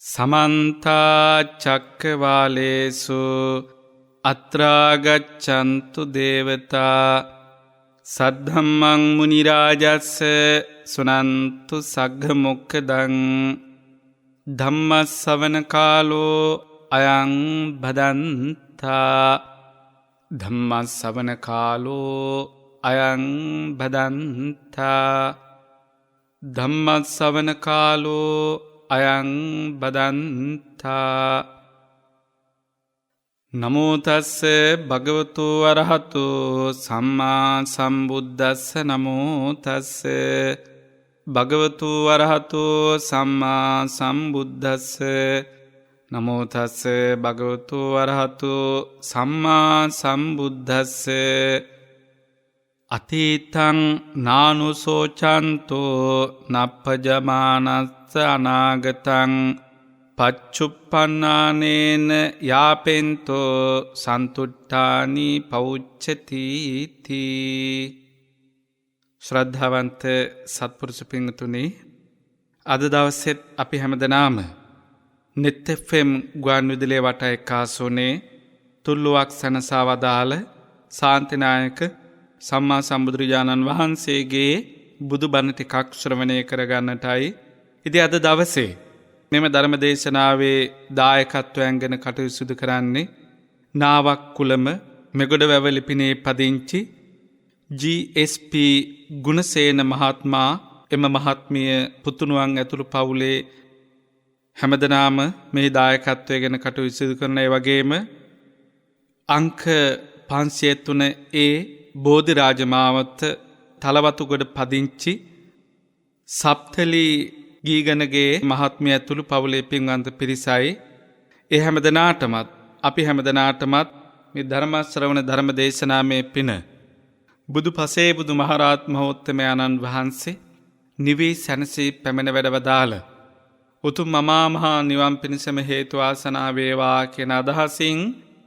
සමන්තා චක්කවාලේසු අත්‍රාගච්ඡන්තු දේවතා සද්ධම්මං මුනි රාජස්ස සුනන්තු සග්ග මොක්ඛදං ධම්මස්සවන කාලෝ අයං භදන්තා ධම්මස්සවන කාලෝ අයං භදන්තා ධම්මස්සවන කාලෝ අයං බදන්තා. නමෝ තස්ස භගවතු අරහතු සම්මා සම්බුද්දස්ස. නමෝ තස්ස භගවතු අරහතු සම්මා සම්බුද්දස්ස. නමෝ තස්ස භගවතු අරහතු සම්මා සම්බුද්දස්ස. අතීතං නානුසෝචන්තෝ නප්පජමානස්ස අනාගතං පච්චුප්පන්නානේන යාපෙන්තෝ සන්තුට්ඨානි පෞච්චති. ශ්‍රද්ධාවන්ත සත්පුරුෂ පින්තුනි, අද දවසෙත් අපි හැමදෙනාම නෙත් FM ගුවන් විදුලිය වට එක්කාසුනේ තුල්ලුවක් සනසා වදාළ ශාන්තිනායක සම්මා සම්බුදුරජාණන් වහන්සේගේ බුදු බණ ටිකක් ශ්‍රවණය කරගන්නටයි ඉතින් අද දවසේ මෙම ධර්ම දේශනාවේ දායකත්වයෙන් ගැන කටයුතු සිදු කරන්නේ නාවක් කුලම මෙගොඩ වැව ලිපිනේ පදිංචි GSP ගුණසේන මහත්මයා. එම මහත්මිය පුතුණුවන් ඇතුළු පවුලේ හැමදෙනාම මේ දායකත්වය ගැන කටයුතු සිදු කරන ඒ වගේම අංක 503A බෝධිරාජ මාවත තලවතුගොඩ පදිංචි සප්තලි ගීගනගේ මහත්මිය ඇතුළු පවුලේ පින්වන්ත පිරිසයි. ඒ හැමදෙනාටමත් අපි හැමදෙනාටමත් මේ ධර්ම ශ්‍රවණ ධර්ම දේශනාමේ පින බුදු පසේ බුදු මහරහත් මහෝත්තමයන්න් වහන්සේ නිවී සැනසී පැමිණ වැඩවදාළ උතුම් මහා මහා නිවන් පිණසම හේතු වාසනා වේවා කියන අදහසින්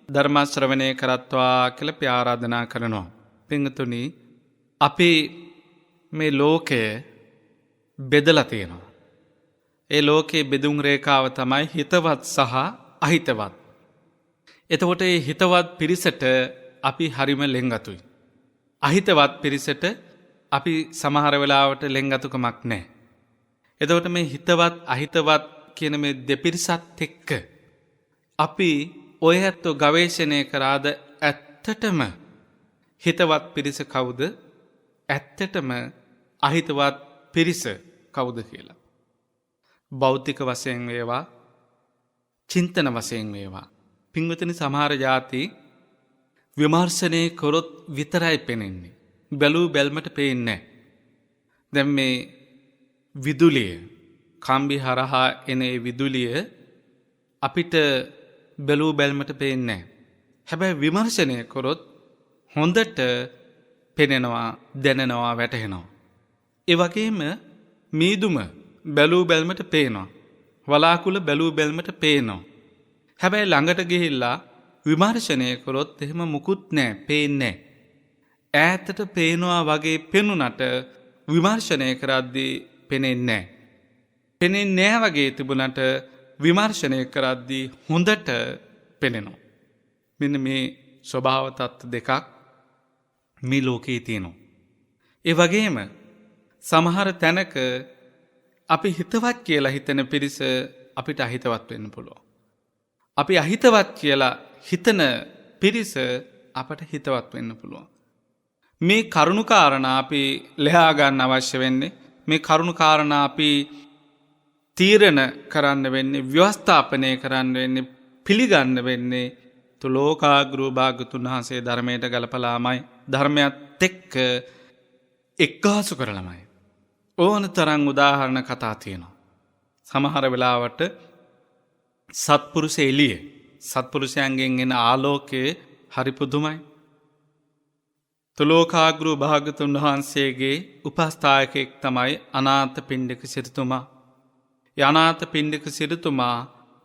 ධර්ම ශ්‍රවණය කරත්වා කියලා අපි ආරාධනා කරනවා. පින්තුනි, අපි මේ ලෝකය බෙදලා තියෙනවා. ඒ ලෝකයේ බෙදුම් රේඛාව තමයි හිතවත් සහ අහිතවත්. එතකොට මේ හිතවත් පිරිසට අපි හරිම ලෙන්ගතුයි. අහිතවත් පිරිසට අපි සමහර වෙලාවට ලෙන්ගතුකමක් නැහැ. එතකොට මේ හිතවත් අහිතවත් කියන මේ දෙපිරිසත් එක්ක අපි ඔය ඇත්තෝ ගවේෂණය කරාද ඇත්තටම හිතවත් පිරිස කවුද, ඇත්තටම අහිතවත් පිරිස කවුද කියලා. භෞතික වශයෙන් වේවා, චින්තන වශයෙන් වේවා. පින්වතුනි, සමහර જાති විමර්ශනය කරොත් විතරයි පෙනෙන්නේ. බැලූ බැල්මට පේන්නේ නැහැ. දැන් මේ විදුලිය, කම්බි හරහා එන ඒ විදුලිය අපිට බැලූ බැල්මට පේන්නේ නැහැ. හැබැයි විමර්ශනය කරොත් හොඳට පෙනෙනවා, දැනෙනවා, වැටහෙනවා. ඒ වගේම මීදුම බැලූ බැල්මට පේනවා. වලාකුළ බැලූ බැල්මට පේනවා. හැබැයි ළඟට ගිහිල්ලා විමර්ශනය කරොත් එහෙම මුකුත් නැහැ, පේන්නේ නැහැ. ඈතට පේනවා වගේ පෙනුනට විමර්ශනය කරද්දී පෙනෙන්නේ නැහැ. පෙනෙන්නේ නැහැ වගේ තිබුණට විමර්ශනය කරද්දී හොඳට පෙනෙනවා. මෙන්න මේ ස්වභාව තත්ත්ව දෙකක් මේ ලෝකේ තියෙනවා. ඒ වගේම සමහර තැනක අපි හිතවත් කියලා හිතන පිරිස අපිට අහිතවත් වෙන්න පුළුවන්. අපි අහිතවත් කියලා හිතන පිරිස අපට හිතවත් වෙන්න පුළුවන්. මේ කරුණු කාරණා අපි ලෙහා ගන්න අවශ්‍ය වෙන්නේ, මේ කරුණු කාරණා අපි තීරණ කරන්න වෙන්නේ, ව්‍යවස්ථාපනය කරන්න වෙන්නේ, පිළිගන්න වෙන්නේ තුලෝකාග්‍රෝ භාගතුන් වහන්සේ ධර්මයට ගලපලාමයි, ධර්මයත් එක්ක එක්කාසු කරලමයි. ඕන තරම් උදාහරණ කතා තියෙනවා. සමහර වෙලාවට සත්පුරුෂ එළිය, සත්පුරුෂයන්ගෙන් එන ආලෝකයේ හරි පුදුමයි. තුලෝකාග්‍රෝ භාගතුන් වහන්සේගේ උපස්ථායකෙක් තමයි අනාථපිණ්ඩික සිටුතුමා. අනාථපිණ්ඩික සිටුතුමා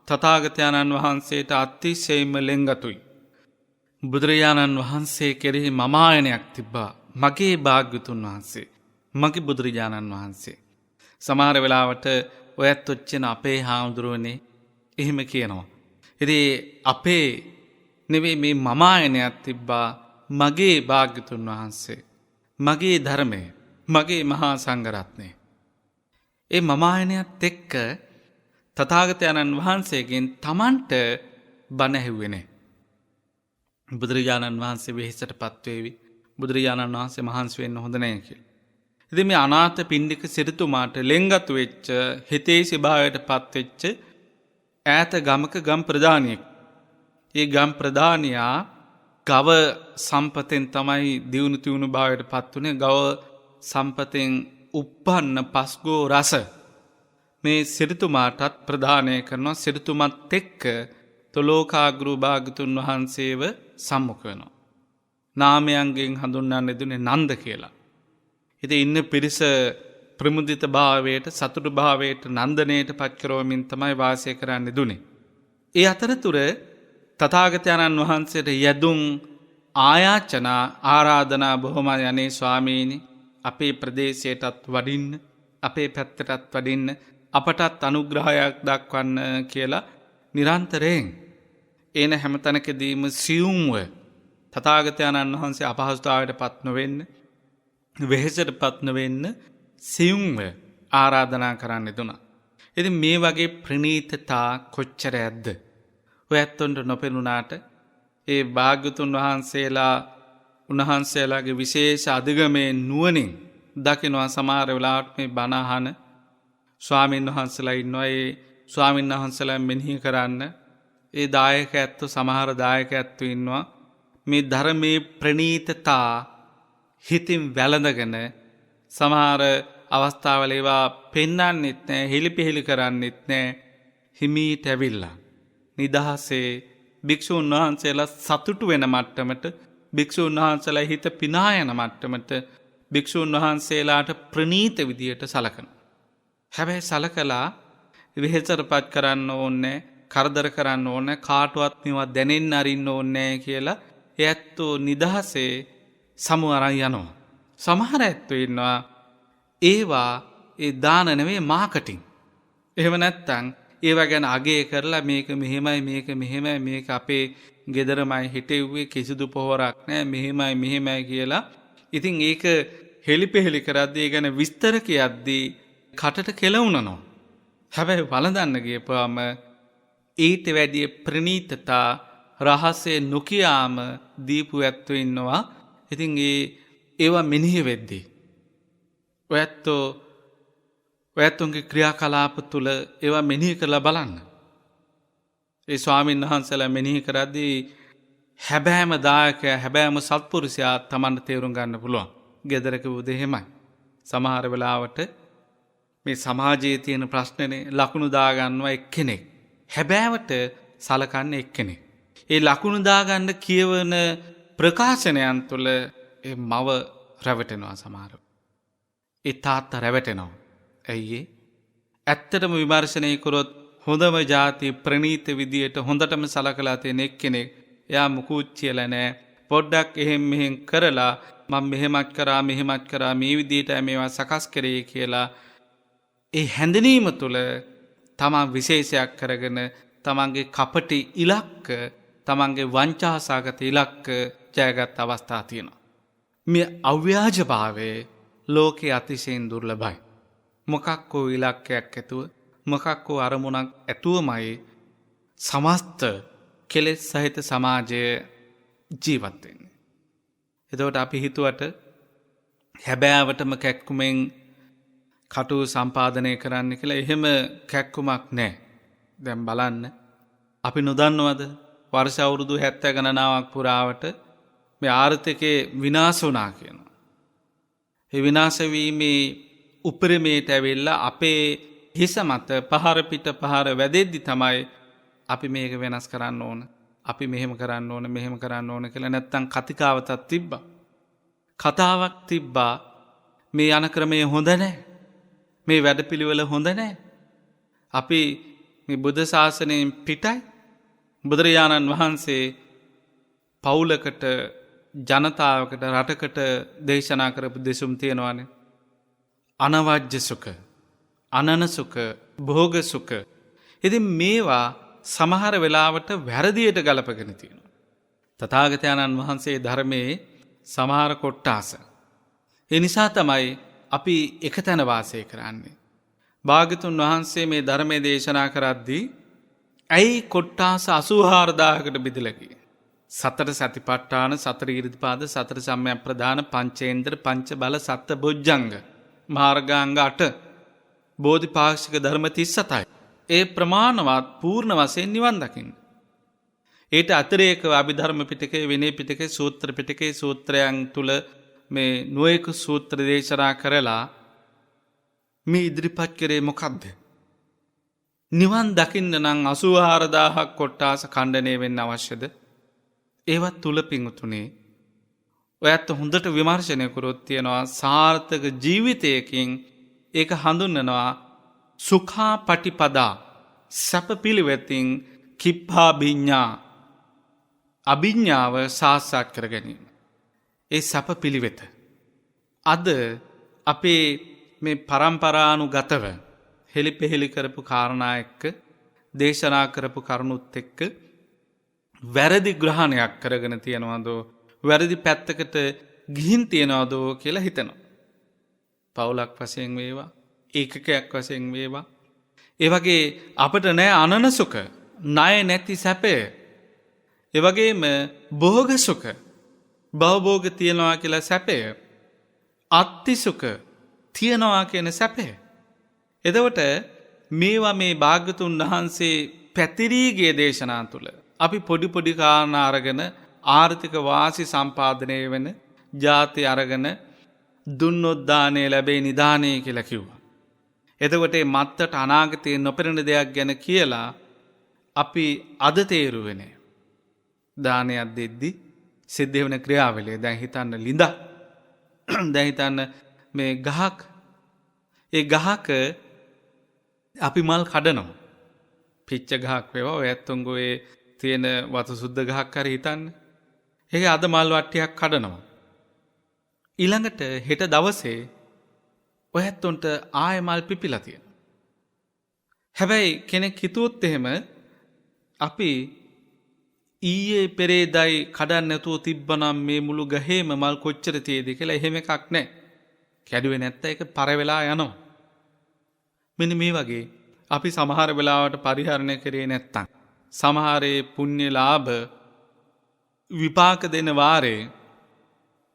තථාගතයන්න් වහන්සේට අතිශයින්ම ලෙන්ගතුයි. බුදුරජාණන් වහන්සේ කෙරෙහි මමායනයක් තිබ්බා. මගේ භාග්‍යතුන් වහන්සේ, මගේ බුදුරජාණන් වහන්සේ. සමහර වෙලාවට ඔයත් ඔච්චන අපේ හාමුදුරුවනේ එහෙම කියනවා. ඉතින් අපේ නෙවෙයි මේ මමායනයක් තිබ්බා මගේ භාග්‍යතුන් වහන්සේ. මගේ ධර්මය. මගේ මහා සංඝරත්නය. ඒ මමායනයත් එක්ක තථාගතයන්න් වහන්සේගෙන් තමන්ට බණ ඇහුවේ නැහැ. බුදුරජාණන් වහන්සේ වෙහෙසට පත්වේවි. බුදුරජාණන් වහන්සේ මහන්සි වෙන්න හොඳ නැහැ කියලා. ඉතින් මේ අනාථ පිණ්ඩික සිටුමාට ලෙන්ගතු වෙච්ච හිතේ ස්වභාවයට පත් වෙච්ච ඈත ගමක ගම් ප්‍රධානියෙක්. ඒ ගම් ප්‍රධානියා ගව සම්පතෙන් තමයි දියුණු තියුණු භාවයට පත් වුණේ. ගව සම්පතෙන් උප්පන්න පස්ගෝ රස මේ සිටුමාටත් ප්‍රදානය කරනවා. සිටුමත් එක්ක තොලෝකාග්‍රෝ භාගතුන් වහන්සේව සම්මුඛ වෙනවා. නාමයන්ගෙන් හඳුන්වන්න දුන්නේ නන්ද කියලා. ඉතින් ඉන්න පිරිස ප්‍රමුදිත භාවයට සතුටු භාවයට නන්දනයට පත් කරවමින් තමයි වාසය කරන්න දුන්නේ. ඒ අතරතුර තථාගතයන්න් වහන්සේට යදුම් ආයාචනා ආරාධනා බොහොමයි අනේ ස්වාමීනි අපේ ප්‍රදේශයටත් වඩින්න අපේ පැත්තටත් වඩින්න අපටත් අනුග්‍රහයක් දක්වන්න කියලා නිරන්තරයෙන් එන හැමතැනකදීම සියුම්ව තථාගතයන්න් වහන්සේ අපහසුතාවයට පත් නොවෙන්න වෙහෙසට පත් නොවෙන්න සියුම්ව ආරාධනා කරන්න දුනා. ඉතින් මේ වගේ ප්‍රණීතතා කොච්චර ඇද්ද? ඔය ඇත්තොන්ට නොපෙනුනාට ඒ භාග්‍යතුන් වහන්සේලා උන්වහන්සේලාගේ විශේෂ අධිගමේ නුවණින් දකිනවා සමහර වෙලාවට මේ බණ අහන ස්වාමීන් වහන්සේලා ඉන්නවා. ඒ ස්වාමීන් වහන්සේලා මෙනෙහි කරන්න ඒ දායක ඇත්තෝ සමහර දායක ඇත්තෝ ඉන්නවා. මේ ධර්මයේ ප්‍රණීතතා හිතින් වැළඳගෙන සමහර අවස්ථාවල ඒවා පෙන්වන්නෙත් නැහැ, හෙලිපෙහෙලි කරන්නෙත් නැහැ. හිමීට ඇවිල්ලා නිදහසේ භික්ෂුන් වහන්සේලා සතුටු වෙන මට්ටමට, භික්ෂුන් වහන්සේලා හිත පිනා යන මට්ටමට භික්ෂුන් වහන්සේලාට ප්‍රණීත විදියට සලකනවා. හැබැයි සලකලා වෙහෙසටපත් කරන්න ඕනේ, කරදර කරන්න ඕනේ, කාටවත් මේවා දැනෙන්න අරින්න ඕනේ කියලා ඒ ඇත්තෝ නිදහසේ සමු අරන් යනවා. සමහර ඇත්තෝ ඉන්නවා ඒවා ඒ දාන නෙවෙයි මාකටිං. එහෙම නැත්තම් ඒවා ගැන අගය කරලා මේක මෙහෙමයි මේක මෙහෙමයි මේක අපේ ගෙදරමයි හිටෙව්වේ කිසිදු පොහොරක් නැහැ මෙහෙමයි කියලා. ඉතින් ඒක හෙලිපෙහෙලි කරද්දී ඒ ගැන විස්තර කියද්දී කටට කෙලවුනනවා. හැබැයි වළඳන්න ගියපුවාම ඊට වැඩිය ප්‍රණීතතා රහසේ නොකියාම දීපු ඇත්තෝ ඉන්නවා. ඉතින් ඒවා මෙනෙහි වෙද්දී ඔයත්තුන්ගේ ක්‍රියාකලාප තුළ ඒවා මෙනෙහි කරලා බලන්න. ඒ ස්වාමීන් වහන්සේලා මෙනෙහි කරද්දී හැබෑම දායකයා හැබෑම සත්පුරුෂයා තමන්ට තේරුම් ගන්න පුළුවන්. ගෙදරක උදෙහෙමයි. සමහර වෙලාවට මේ සමාජයේ තියෙන ප්‍රශ්නනේ ලකුණු දාගන්නවා එක්කෙනෙක්. හැබෑවට සලකන්නේ එක්කෙනෙක්. ඒ ලකුණු දාගන්න කියවන ප්‍රකාශනයන් තුළ ඒ මව රැවටෙනවා සමහර. ඒ තාත්තා රැවටෙනවා. ඇයි ඒ? ඇත්තටම විමර්ශනය කරොත් හොඳම ಜಾති ප්‍රණීත විදියට හොඳටම සලකලා තියෙන එක්කෙනෙක් එයා මුකුත් කියලා නැහැ. පොඩ්ඩක් එහෙම් මෙහෙම් කරලා මම මෙහෙමත් කරා මේ විදියට මේවා සකස් කරේ කියලා ඒ හැඳිනීම තුළ තමන් විශේෂයක් කරගෙන තමන්ගේ කපටි ඉලක්ක තමන්ගේ වංචාසගත ඉලක්ක ජයගත් අවස්ථා තියෙනවා. මේ අව්‍යාජභාවයේ ලෝකයේ අතිශයින් දුර්ලභයි. මොකක් වූ ඉලක්කයක් ඇතුව මොකක් වූ අරමුණක් ඇතුවමයි සමස්ත කෙලෙස් සහිත සමාජය ජීවත් වෙන්නේ. එතකොට අපි හිතුවට හැබෑවටම කැක්කුමෙන් කටු සම්පාදනය කරන්න කියලා එහෙම කැක්කුමක් නැහැ. දැන් බලන්න අපි නොදන්නවද වර්ෂ අවුරුදු 70 ගණනාවක් පුරාවට මේ ආර්ථිකේ විනාශ වුණා කියනවා. ඒ විනාශ වීමේ උපරිමයට ඇවිල්ලා අපේ හිස මත පහර පිට පහර වැදෙද්දි තමයි අපි මේක වෙනස් කරන්න ඕන. අපි මෙහෙම කරන්න ඕන කියලා නැත්තම් කතිකාවතක් තිබ්බා. කතාවක් තිබ්බා මේ යන ක්‍රමය හොඳ නැහැ. මේ වැඩපිළිවෙල හොඳ නැහැ. අපි මේ බුද්ධ ශාසනයෙන් පිටයි. බුදුරජාණන් වහන්සේ පවුලකට ජනතාවකට රටකට දේශනා කරපු දෙසුම් තියෙනවානේ. අනවජ්‍ය සුඛ, අනන සුඛ, භෝග සුඛ. ඉතින් මේවා සමහර වෙලාවට වැරදියට ගලපගෙන තියෙනවා. තථාගතයන්න් වහන්සේ ධර්මයේ සමහර කොට්ටාස. ඒ නිසා තමයි අපි එකතැන වාසය කරන්නේ. භාග්‍යතුන් වහන්සේ මේ ධර්මයේ දේශනා කරද්දී ඇයි කොට්ටාස 84000කට බෙදලා ගියේ? සතර සතිපට්ඨාන, සතර ඊරිදිපාද, සතර සම්‍යක් ප්‍රදාන, පංචේන්ද්‍ර, පංච බල, සත්ත බොජ්ජංග, මාර්ගාංග 8, බෝධිපාක්ෂික ධර්ම 37යි. ඒ ප්‍රමාණවත් පූර්ණ වශයෙන් නිවන් දකින්න. ඊට අතිරේකව අභිධර්ම පිටකේ, විනය පිටකේ, සූත්‍ර පිටකේ සූත්‍රයන් තුල මේ නොයෙක් සූත්‍ර දේශනා කරලා මේ ඉදිරිපත් කරේ මොකද්ද? නිවන් දකින්න නම් 84000ක් කොට්ටාස ඛණ්ඩණය වෙන්න අවශ්‍යද? ඒවත් තුල පිංතුනේ ඔයත් හොඳට විමර්ශනය කරොත් තියෙනවා සාර්ථක ජීවිතයකින් ඒක හඳුන්වනවා සුඛා පටිපදා සැප පිළිවෙතින් කිප්පා විඤ්ඤා අභිඥාව සාක්ෂාත් කර ගැනීම. ඒ සැප පිළිවෙත අද අපේ මේ පරම්පරානුගතව හෙලිපෙහෙලි කරපු කාරණා එක්ක දේශනා කරපු කරුණුත් එක්ක වැරදි ග්‍රහණයක් කරගෙන තියනවාදෝ වැරදි පැත්තකට ගිහින් තියනවාදෝ කියලා හිතනවා. පවුලක් වශයෙන් වේවා, ඒකකයක් වශයෙන් වේවා. ඒ වගේ අපිට නෑ අනනසුක, ණය නැති සැපය. ඒ වගේම භෝග සුඛ, භවභෝග තියනවා කියලා සැපය, අත්ති සුඛ තියනවා කියන සැපය. එතකොට මේවා මේ භාග්‍යතුන් වහන්සේ පැතිරී ගිය දේශනා තුල අපි පොඩි පොඩි කාරණා අරගෙන ආර්ථික වාසි සම්පාදනය වෙන ಜಾති අරගෙන දුන්නොත් දානේ ලැබේ නිදානේ කියලා කිව්වා. එතකොට මේ මත්තට අනාගතයේ නොපෙනෙන දෙයක් ගැන කියලා අපි අද තේරුවේ නෑ. දානයක් දෙද්දි සිද්ධ වෙන ක්‍රියාවලිය දැන් හිතන්න ලිඳ. දැන් හිතන්න මේ ගහක්. ඒ ගහක අපි මල් කඩනවා. පිච්ච ගහක් වේවා ඔය ඇත්තොංගෝ ඒ තියෙන වතු සුද්ධ ගහක් හරි හිතන්න. ඒක අද මල් වට්ටියක් කඩනවා. ඊළඟට හෙට දවසේ ඔය ඇත්තොන්ට ආයෙ මල් පිපිලා තියෙනවා. හැබැයි කෙනෙක් හිතුවොත් එහෙම අපි ඊයේ පෙරේදයි කඩන්න නැතුව තිබ්බනම් මේ මුළු ගහේම මල් කොච්චර තියෙද කියලා එහෙම එකක් නැහැ. කැඩුවේ නැත්නම් ඒක පර වෙලා යනවා. මෙන්න මේ වගේ අපි සමහර වෙලාවට පරිහරණය කරේ නැත්තම් සමහරේ පුණ්‍ය ලාභ විපාක දෙන වාරේ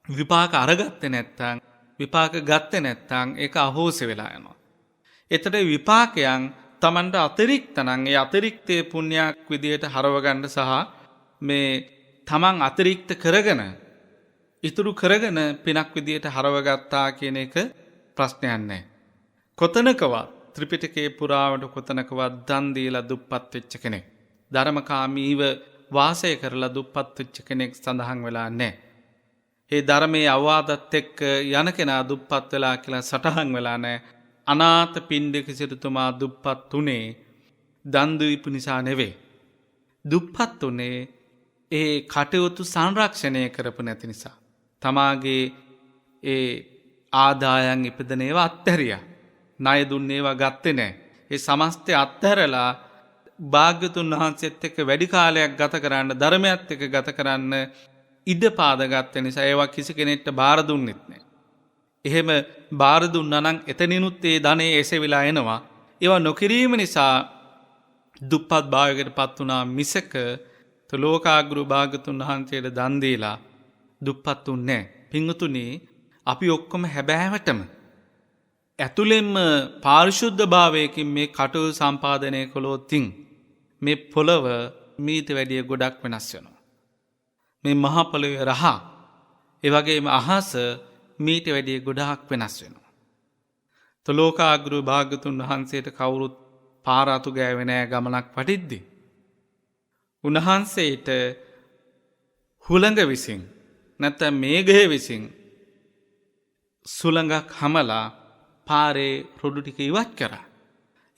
විපාක අරගත්තේ නැත්තම් විපාක ගත්තේ නැත්තම් ඒක අහෝසි වෙලා යනවා. ඒතර විපාකයන් Tamanට අතිරික්ත නම් ඒ අතිරික්තේ පුණ්‍යක් විදියට හරව ගන්න සහ මේ Taman අතිරික්ත කරගෙන ඉතුරු කරගෙන පිනක් විදියට හරව ගත්තා කියන එක ප්‍රශ්නයක් නැහැ. කොතනකවත් ත්‍රිපිටකයේ පුරාවට කොතනකවත් දන් දීලා දුප්පත් වෙච්ච කෙනෙක්, ධර්මකාමීව වාසය කරලා දුප්පත් වෙච්ච කෙනෙක් සඳහන් වෙලා නැහැ. ඒ ධර්මයේ අවවාදත් එක්ක යන කෙනා දුප්පත් වෙලා කියලා සටහන් වෙලා නැහැ. අනාථ පිණ්ඩික සිටුතුමා දුප්පත් උනේ දන් දීපු නිසා නෙවෙයි. දුප්පත් උනේ ඒ කටයුතු සංරක්ෂණය කරපු නැති නිසා. තමාගේ ඒ ආදායන් ඉපදෙන ඒවා අත්හැරියා. ණය දුන්නේ ඒවා ගත්තේ නැහැ. ඒ සමස්තය අත්හැරලා භාග්‍යතුන් වහන්සේත් එක්ක වැඩි කාලයක් ගත කරන්න, ධර්මයත් එක්ක ගත කරන්න ඉඩ පාද ගත්ත නිසා ඒවා කිසි කෙනෙක්ට බාර දුන්නෙත් නැහැ. එහෙම බාර දුන්නා නම් එතනිනුත් ඒ ධනෙ එසෙවිලා එනවා. ඒවා නොකිරීම නිසා දුප්පත් භාවයකටපත් වුණා මිසක ලෝකාග්‍රු භාග්‍යතුන් වහන්සේට දන් දීලා දුප්පත් උන්නේ නැහැ. පින්වතුනි, අපි ඔක්කොම හැබෑවටම ඇතුළෙන්ම පාරිශුද්ධ භාවයකින් මේ කටයුතු සම්පාදනය කළොත් මේ පොළව මීට වැඩිය ගොඩක් වෙනස් වෙනවා. මේ මහා පොළවේ රහ, ඒ වගේම අහස මීට වැඩිය ගොඩාක් වෙනස් වෙනවා. ලෝකාග්‍රු භාග්‍යතුන් වහන්සේට කවුරුත් පාර අතු ගෑවේ නෑ ගමනක් වටිද්දි. උන්වහන්සේට හුළඟ විසින් නැත්නම් මේඝය විසින් සුළඟක් හමලා පාරේ රොඩු ටික ඉවත් කරා.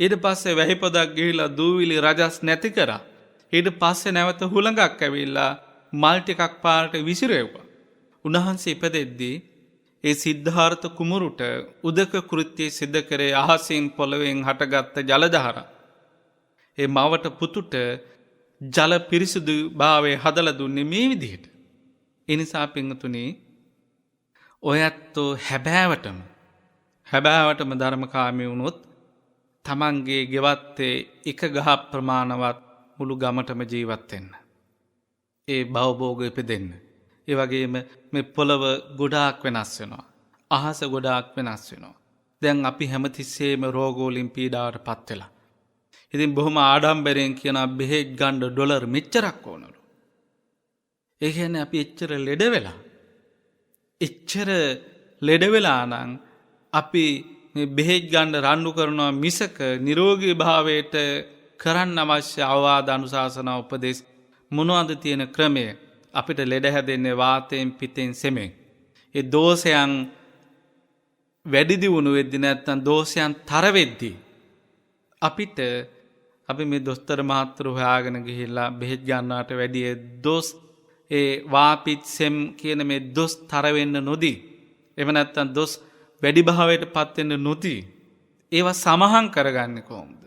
ඊට පස්සේ වැහිපොදක් ගිහිලා දූවිලි රජස් නැති කරා. ඊට පස්සේ නැවත හුළඟක් ඇවිල්ලා මල් ටිකක් පාරට විසිරෙව්වා. උන්වහන්සේ ඉපදෙද්දී ඒ සිද්ධාර්ථ කුමරුට උදක කෘත්‍ය සිද්ධ කරේ අහසින් පොළවෙන් හටගත්ත ජල දහරා. ඒ මවට පුතුට ජල පිරිසිදු භාවය හදලා දුන්නේ මේ විදිහට. ඒ නිසා පින්තුනි ඔය ඇත්තෝ හැබෑවටම ධර්මකාමී වුණොත් තමන්ගේ ගෙවත්තේ එක ගහ ප්‍රමාණවත් මුළු ගමටම ජීවත් වෙන්න. ඒ භවභෝග ඉපදෙන්න. ඒ වගේම මේ පොළව ගොඩාක් වෙනස් වෙනවා. අහස ගොඩාක් වෙනස් වෙනවා. දැන් අපි හැමතිස්සෙම රෝග වලින් පීඩාවට පත් වෙලා. ඉතින් බොහොම ආඩම්බරයෙන් කියන බෙහෙත් ගන්න ඩොලර් මෙච්චරක් ඕනලු. ඒ කියන්නේ අපි එච්චර ලෙඩ වෙලා නම් අපි මේ බෙහෙත් ගන්න රණ්ඩු කරනවා මිසක නිරෝගී භාවයට කරන්න අවශ්‍ය අවවාද අනුශාසනා උපදෙස් මොනවද තියෙන ක්‍රමය? අපිට ලෙඩ හැදෙන්නේ වාතයෙන් පිටෙන් සෙමෙන්. ඒ දෝෂයන් වැඩි දියුණු වෙද්දි නැත්නම් දෝෂයන් තර වෙද්දි අපි මේ දොස්තර මහත්තුරු හොයාගෙන ගිහිල්ලා බෙහෙත් ගන්නවට වැඩිය දොස් ඒ වාපිත් සෙම් කියන මේ දොස් තර වෙන්න නොදී එහෙම නැත්නම් දොස් වැඩි භාවයට පත් වෙන්න නොදී ඒවා සමහන් කරගන්නේ කොහොමද?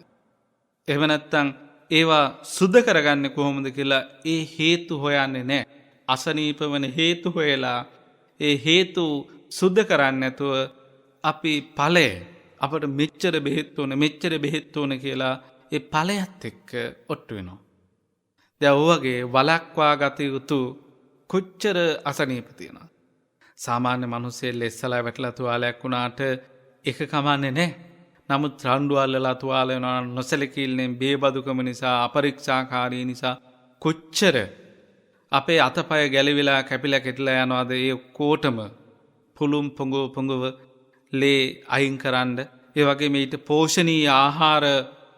එහෙම නැත්නම් ඒවා සුද්ධ කරගන්නේ කොහොමද කියලා ඒ හේතු හොයන්නේ නැහැ. අසනීප වෙන හේතු හොයලා ඒ හේතු සුද්ධ කරන්නේ නැතුව අපි ඵලය අපට මෙච්චර බෙහෙත් ඕන කියලා ඒ ඵලයත් එක්ක ඔට්ටු වෙනවා. දැන් ඔයගේ වලක්වා ගත යුතු කොච්චර අසනීප තියෙනවා. සාමාන්‍ය මිනිස්සේ ලෙස්සලා වැටලා තුවාලයක් වුණාට එක කමන්නේ නැහැ. නමුත් රණ්ඩු අල්ලලා තුවාල වෙනවා නොසලකීල්ලෙන් බේබදුකම නිසා අපරික්ෂාකාරී නිසා කොච්චර අපේ අතපය ගැලවිලා කැපිලා කෙටලා යනවාද ඒ කොටම පුළුම් පොඟව ලේ අයින් කරන්න ඒ වගේම ඊට පෝෂණීය ආහාර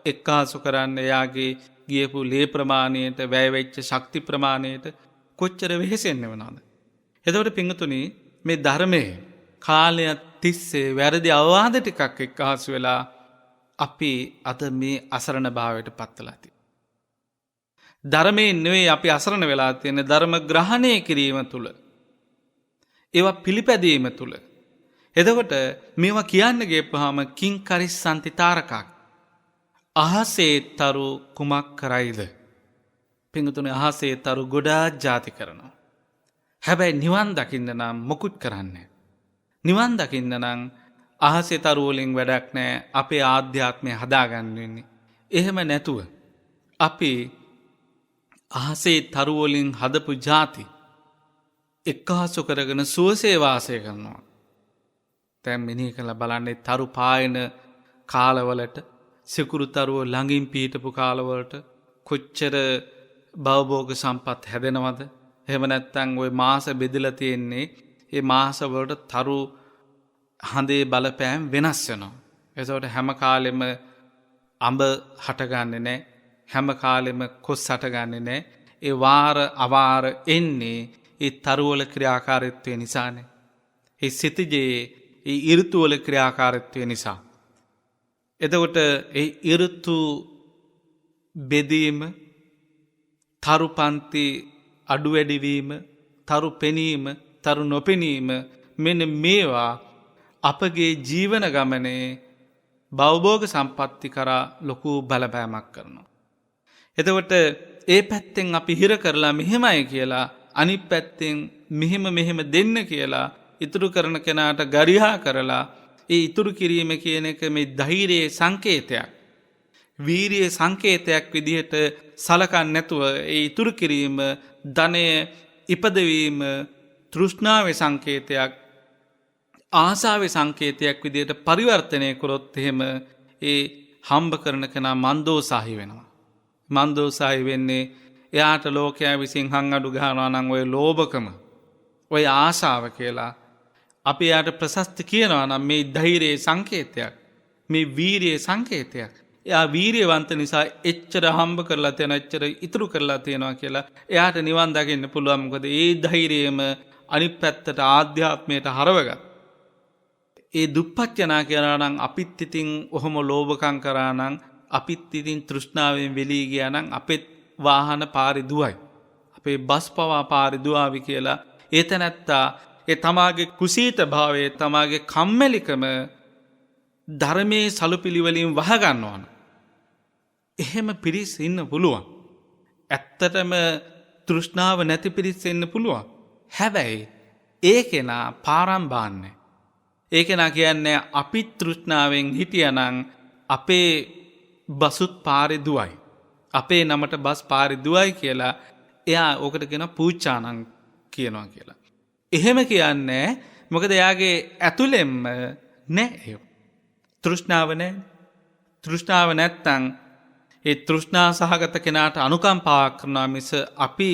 එක්කාසු කරන්න එයාගේ ගියපු ලේ ප්‍රමාණයට වැය වෙච්ච ශක්ති ප්‍රමාණයට කොච්චර වෙහෙසෙන්න වෙනවද? එතකොට පින්තුනි මේ ධර්මයේ කාලයක් තිස්සේ වැරදි අවවාද ටිකක් එක්කාසු වෙලා අපි අද මේ අසරණ භාවයට පත්වලා තියෙනවා. ධර්මයෙන් නෙවෙයි අපි අසරණ වෙලා තියෙන්නේ ධර්ම ග්‍රහණය කිරීම තුල. ඒවා පිළිපැදීම තුල. එතකොට මේවා කියන්න ගියපුවාම කිං කරිස්සන්ති තාරකක් අහසේ තරු කුමක් කරයිද? පින්තුනේ අහසේ තරු ගොඩාක් ಜಾති කරනවා. හැබැයි නිවන් දකින්න නම් මොකුත් කරන්නේ. නිවන් දකින්න නම් අහසේ තරු වලින් වැඩක් නැහැ. අපේ ආධ්‍යාත්මය හදාගන්න වෙන්නේ. එහෙම නැතුව අපි අහසේ තරු වලින් හදපු ಜಾති එක්කාසු කරගෙන සුවසේ වාසය කරනවා. දැන් මෙනෙහි කරලා බලන්නේ තරු පායන කාලවලට සිකුරු තරුව ළඟින් පීටපු කාලවලට කොච්චර භවභෝග සම්පත් හැදෙනවද? එහෙම නැත්නම් ওই මාස බෙදලා තියෙන්නේ ඒ මාස වලට තරු හඳේ බලපෑම් වෙනස් වෙනවා. ඒසොට හැම කාලෙම අඹ හටගන්නේ නැහැ. හැම කාලෙම කොස් හටගන්නේ නැහැ. ඒ වාර අවාර එන්නේ ඒ තරු වල ක්‍රියාකාරීත්වය නිසානේ. ඒ සිතජේ ඒ ඍතු වල ක්‍රියාකාරීත්වය නිසා. එතකොට ඒ ඍතු බෙදීම, තරු පන්ති අඩු වැඩි වීම, තරු පෙනීම, තරු නොපෙනීම මෙන්න මේවා අපගේ ජීවන ගමනේ භවභෝග සම්පatti කරා ලොකු බලපෑමක් කරනවා. එතකොට ඒ පැත්තෙන් අපි හිර කරලා මෙහෙමයි කියලා අනිත් පැත්තෙන් මෙහෙම දෙන්න කියලා ඉතුරු කරන කෙනාට ගරිහා කරලා ඒ ඉතුරු කිරීම කියන එක මේ ධෛර්යයේ සංකේතයක්. වීරියේ සංකේතයක් විදිහට සලකන්නේ නැතුව ඒ ඉතුරු කිරීම ධනය ඉපදවීම තෘෂ්ණාවේ සංකේතයක්, ආසාවේ සංකේතයක් විදිහට පරිවර්තනය කරොත් එහෙම ඒ හම්බ කරන කෙනා මන්දෝසාහි වෙනවා. මන්දෝසාහි වෙන්නේ එයාට ලෝකයා විසින් හංගඩු ගහනවා නම් ඔය ලෝභකම, ඔය ආශාව කියලා අපි යාට ප්‍රශස්ති කියනවා නම් මේ ධෛර්යයේ සංකේතයක්, මේ වීරියේ සංකේතයක්. එයා වීරියවන්ත නිසා එච්චර හම්බ කරලා තියෙනවා, එච්චර ඉතුරු කරලා තියෙනවා කියලා එයාට නිවන් දකින්න පුළුවන්. මොකද ඒ ධෛර්යයම අනිත් පැත්තට ආධ්‍යාත්මයට හරවගත්. ඒ දුප්පත් කෙනා කියනවා නම් අපිත් ඉතින් ඔහොම ලෝභකම් කරා නම්, අපිත් ඉතින් තෘෂ්ණාවෙන් වෙලී ගියා නම් අපෙත් වාහන පාරේ දුවයි, අපේ බස් පවා පාරේ දුවාවි කියලා ඒ තැනැත්තා ඒ තමාගේ කුසීත භාවයේ, තමාගේ කම්මැලිකම ධර්මයේ සලුපිලිවලින් වහගන්නවන. එහෙම පිරිස් ඉන්න පුළුවන්. ඇත්තටම තෘෂ්ණාව නැති පිරිස් ඉන්න පුළුවන්. හැබැයි ඒ කෙනා පාරම් බාන්නේ. ඒ කෙනා කියන්නේ අපි තෘෂ්ණාවෙන් හිටියනම් අපේ බසුත් පාරේ දුවයි. අපේ නමට බස් පාරේ දුවයි කියලා එයා ඕකට කියන පූච්චානං කියනවා කියලා. එහෙම කියන්නේ මොකද එයාගේ ඇතුළෙන්ම නැහැ. තෘෂ්ණාව නැහැ. තෘෂ්ණාව නැත්තම් ඒ තෘෂ්ණා සහගත කෙනාට අනුකම්පාවක් කරනවා මිස අපි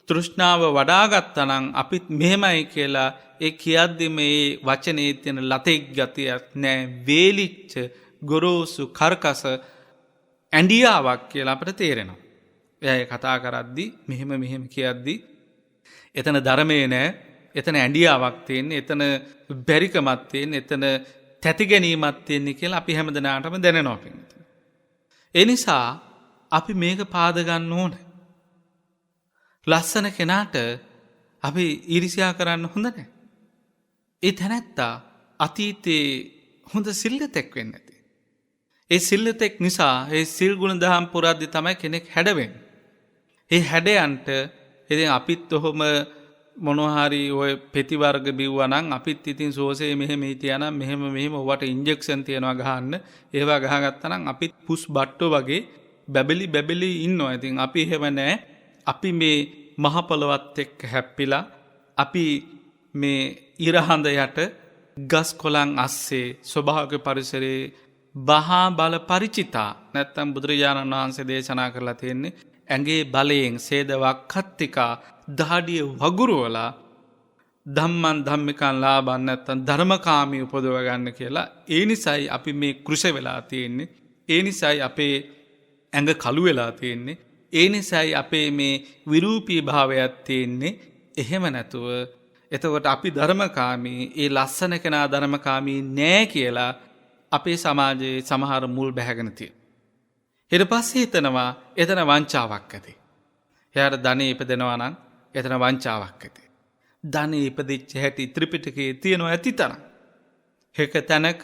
තෘෂ්ණාව වඩාගත්තා නම් අපිත් මෙහෙමයි කියලා ඒ කියද්දි මේ වචනේ තියෙන ලතෙක් ගතියක් නැහැ. වේලිච්ච ගොරෝසු කර්කස ඇඬියාවක් කියලා අපිට තේරෙනවා. එයා කතා කරද්දි මෙහෙම කියද්දි එතන ධර්මයේ නැහැ. එතන ඇඬියාවක් තියෙන්නේ. එතන බැරිකමක් තියෙන්නේ. එතන තැති ගැනීමක් තියෙන්නේ කියලා අපි හැමදෙනාටම දැනෙනවා. ඒ නිසා අපි මේක පාද ගන්න ඕන. ලස්සන කෙනාට අපි ඊර්ෂ්‍යා කරන්න හොඳ නැහැ. ඒ තැනැත්තා අතීතේ හොඳ සිල්ලතෙක් වෙන්න ඇති. ඒ සිල්ලතෙක් නිසා ඒ සිල් ගුණ දහම් පුරද්දි තමයි කෙනෙක් හැඩවෙන්නේ. ඒ හැඩයන්ට ඉතින් අපිත් ඔහොම මොනවා හරි ඔය පෙති වර්ග බිව්වා නම් අපිත් ඉතින් සෝසේ මෙහෙම හිටියානම් මෙහෙම ඔවට ඉන්ජෙක්ෂන් තියනවා ගහන්න. ඒවා ගහගත්තා නම් අපිත් පුස් බට්ටෝ වගේ බැබලි ඉන්නවා. ඉතින් අපි එහෙම නැහැ. අපි මේ මහ පොළවත් එක්ක හැප්පිලා අපි මේ ඉරහඳ යට ගස් කොළන් අස්සේ ස්වභාවික පරිසරයේ බහා බල පරිචිතා නැත්තම් බුදුරජාණන් වහන්සේ දේශනා කරලා තියෙන්නේ ඇඟේ බලයෙන් සේදවක් කත්තිකා දහඩිය වගුරුවලා ධම්මන් ධම්මිකන් ලාභන් නැත්තම් ධර්මකාමී උපදව ගන්න කියලා. ඒ නිසායි අපි මේ කෘෂ වෙලා තියෙන්නේ. ඒ නිසායි අපේ ඇඟ කළු වෙලා තියෙන්නේ. ඒ නිසායි අපේ මේ විරූපී භාවයක් තියෙන්නේ. එහෙම නැතුව එතකොට අපි ධර්මකාමී ඒ ලස්සන කෙනා ධර්මකාමී නෑ කියලා අපේ සමාජයේ සමහර මුල් බැහැගෙන තියෙනවා. ඊට පස්සේ හිතනවා එතන වංචාවක් ඇති. එයාට ධනෙ ඉපදෙනවා නම් එතන වංචාවක් ඇති. ධනෙ ඉපදිච්ච හැටි ත්‍රිපිටකයේ තියෙනවා ඇති තරම්. එක තැනක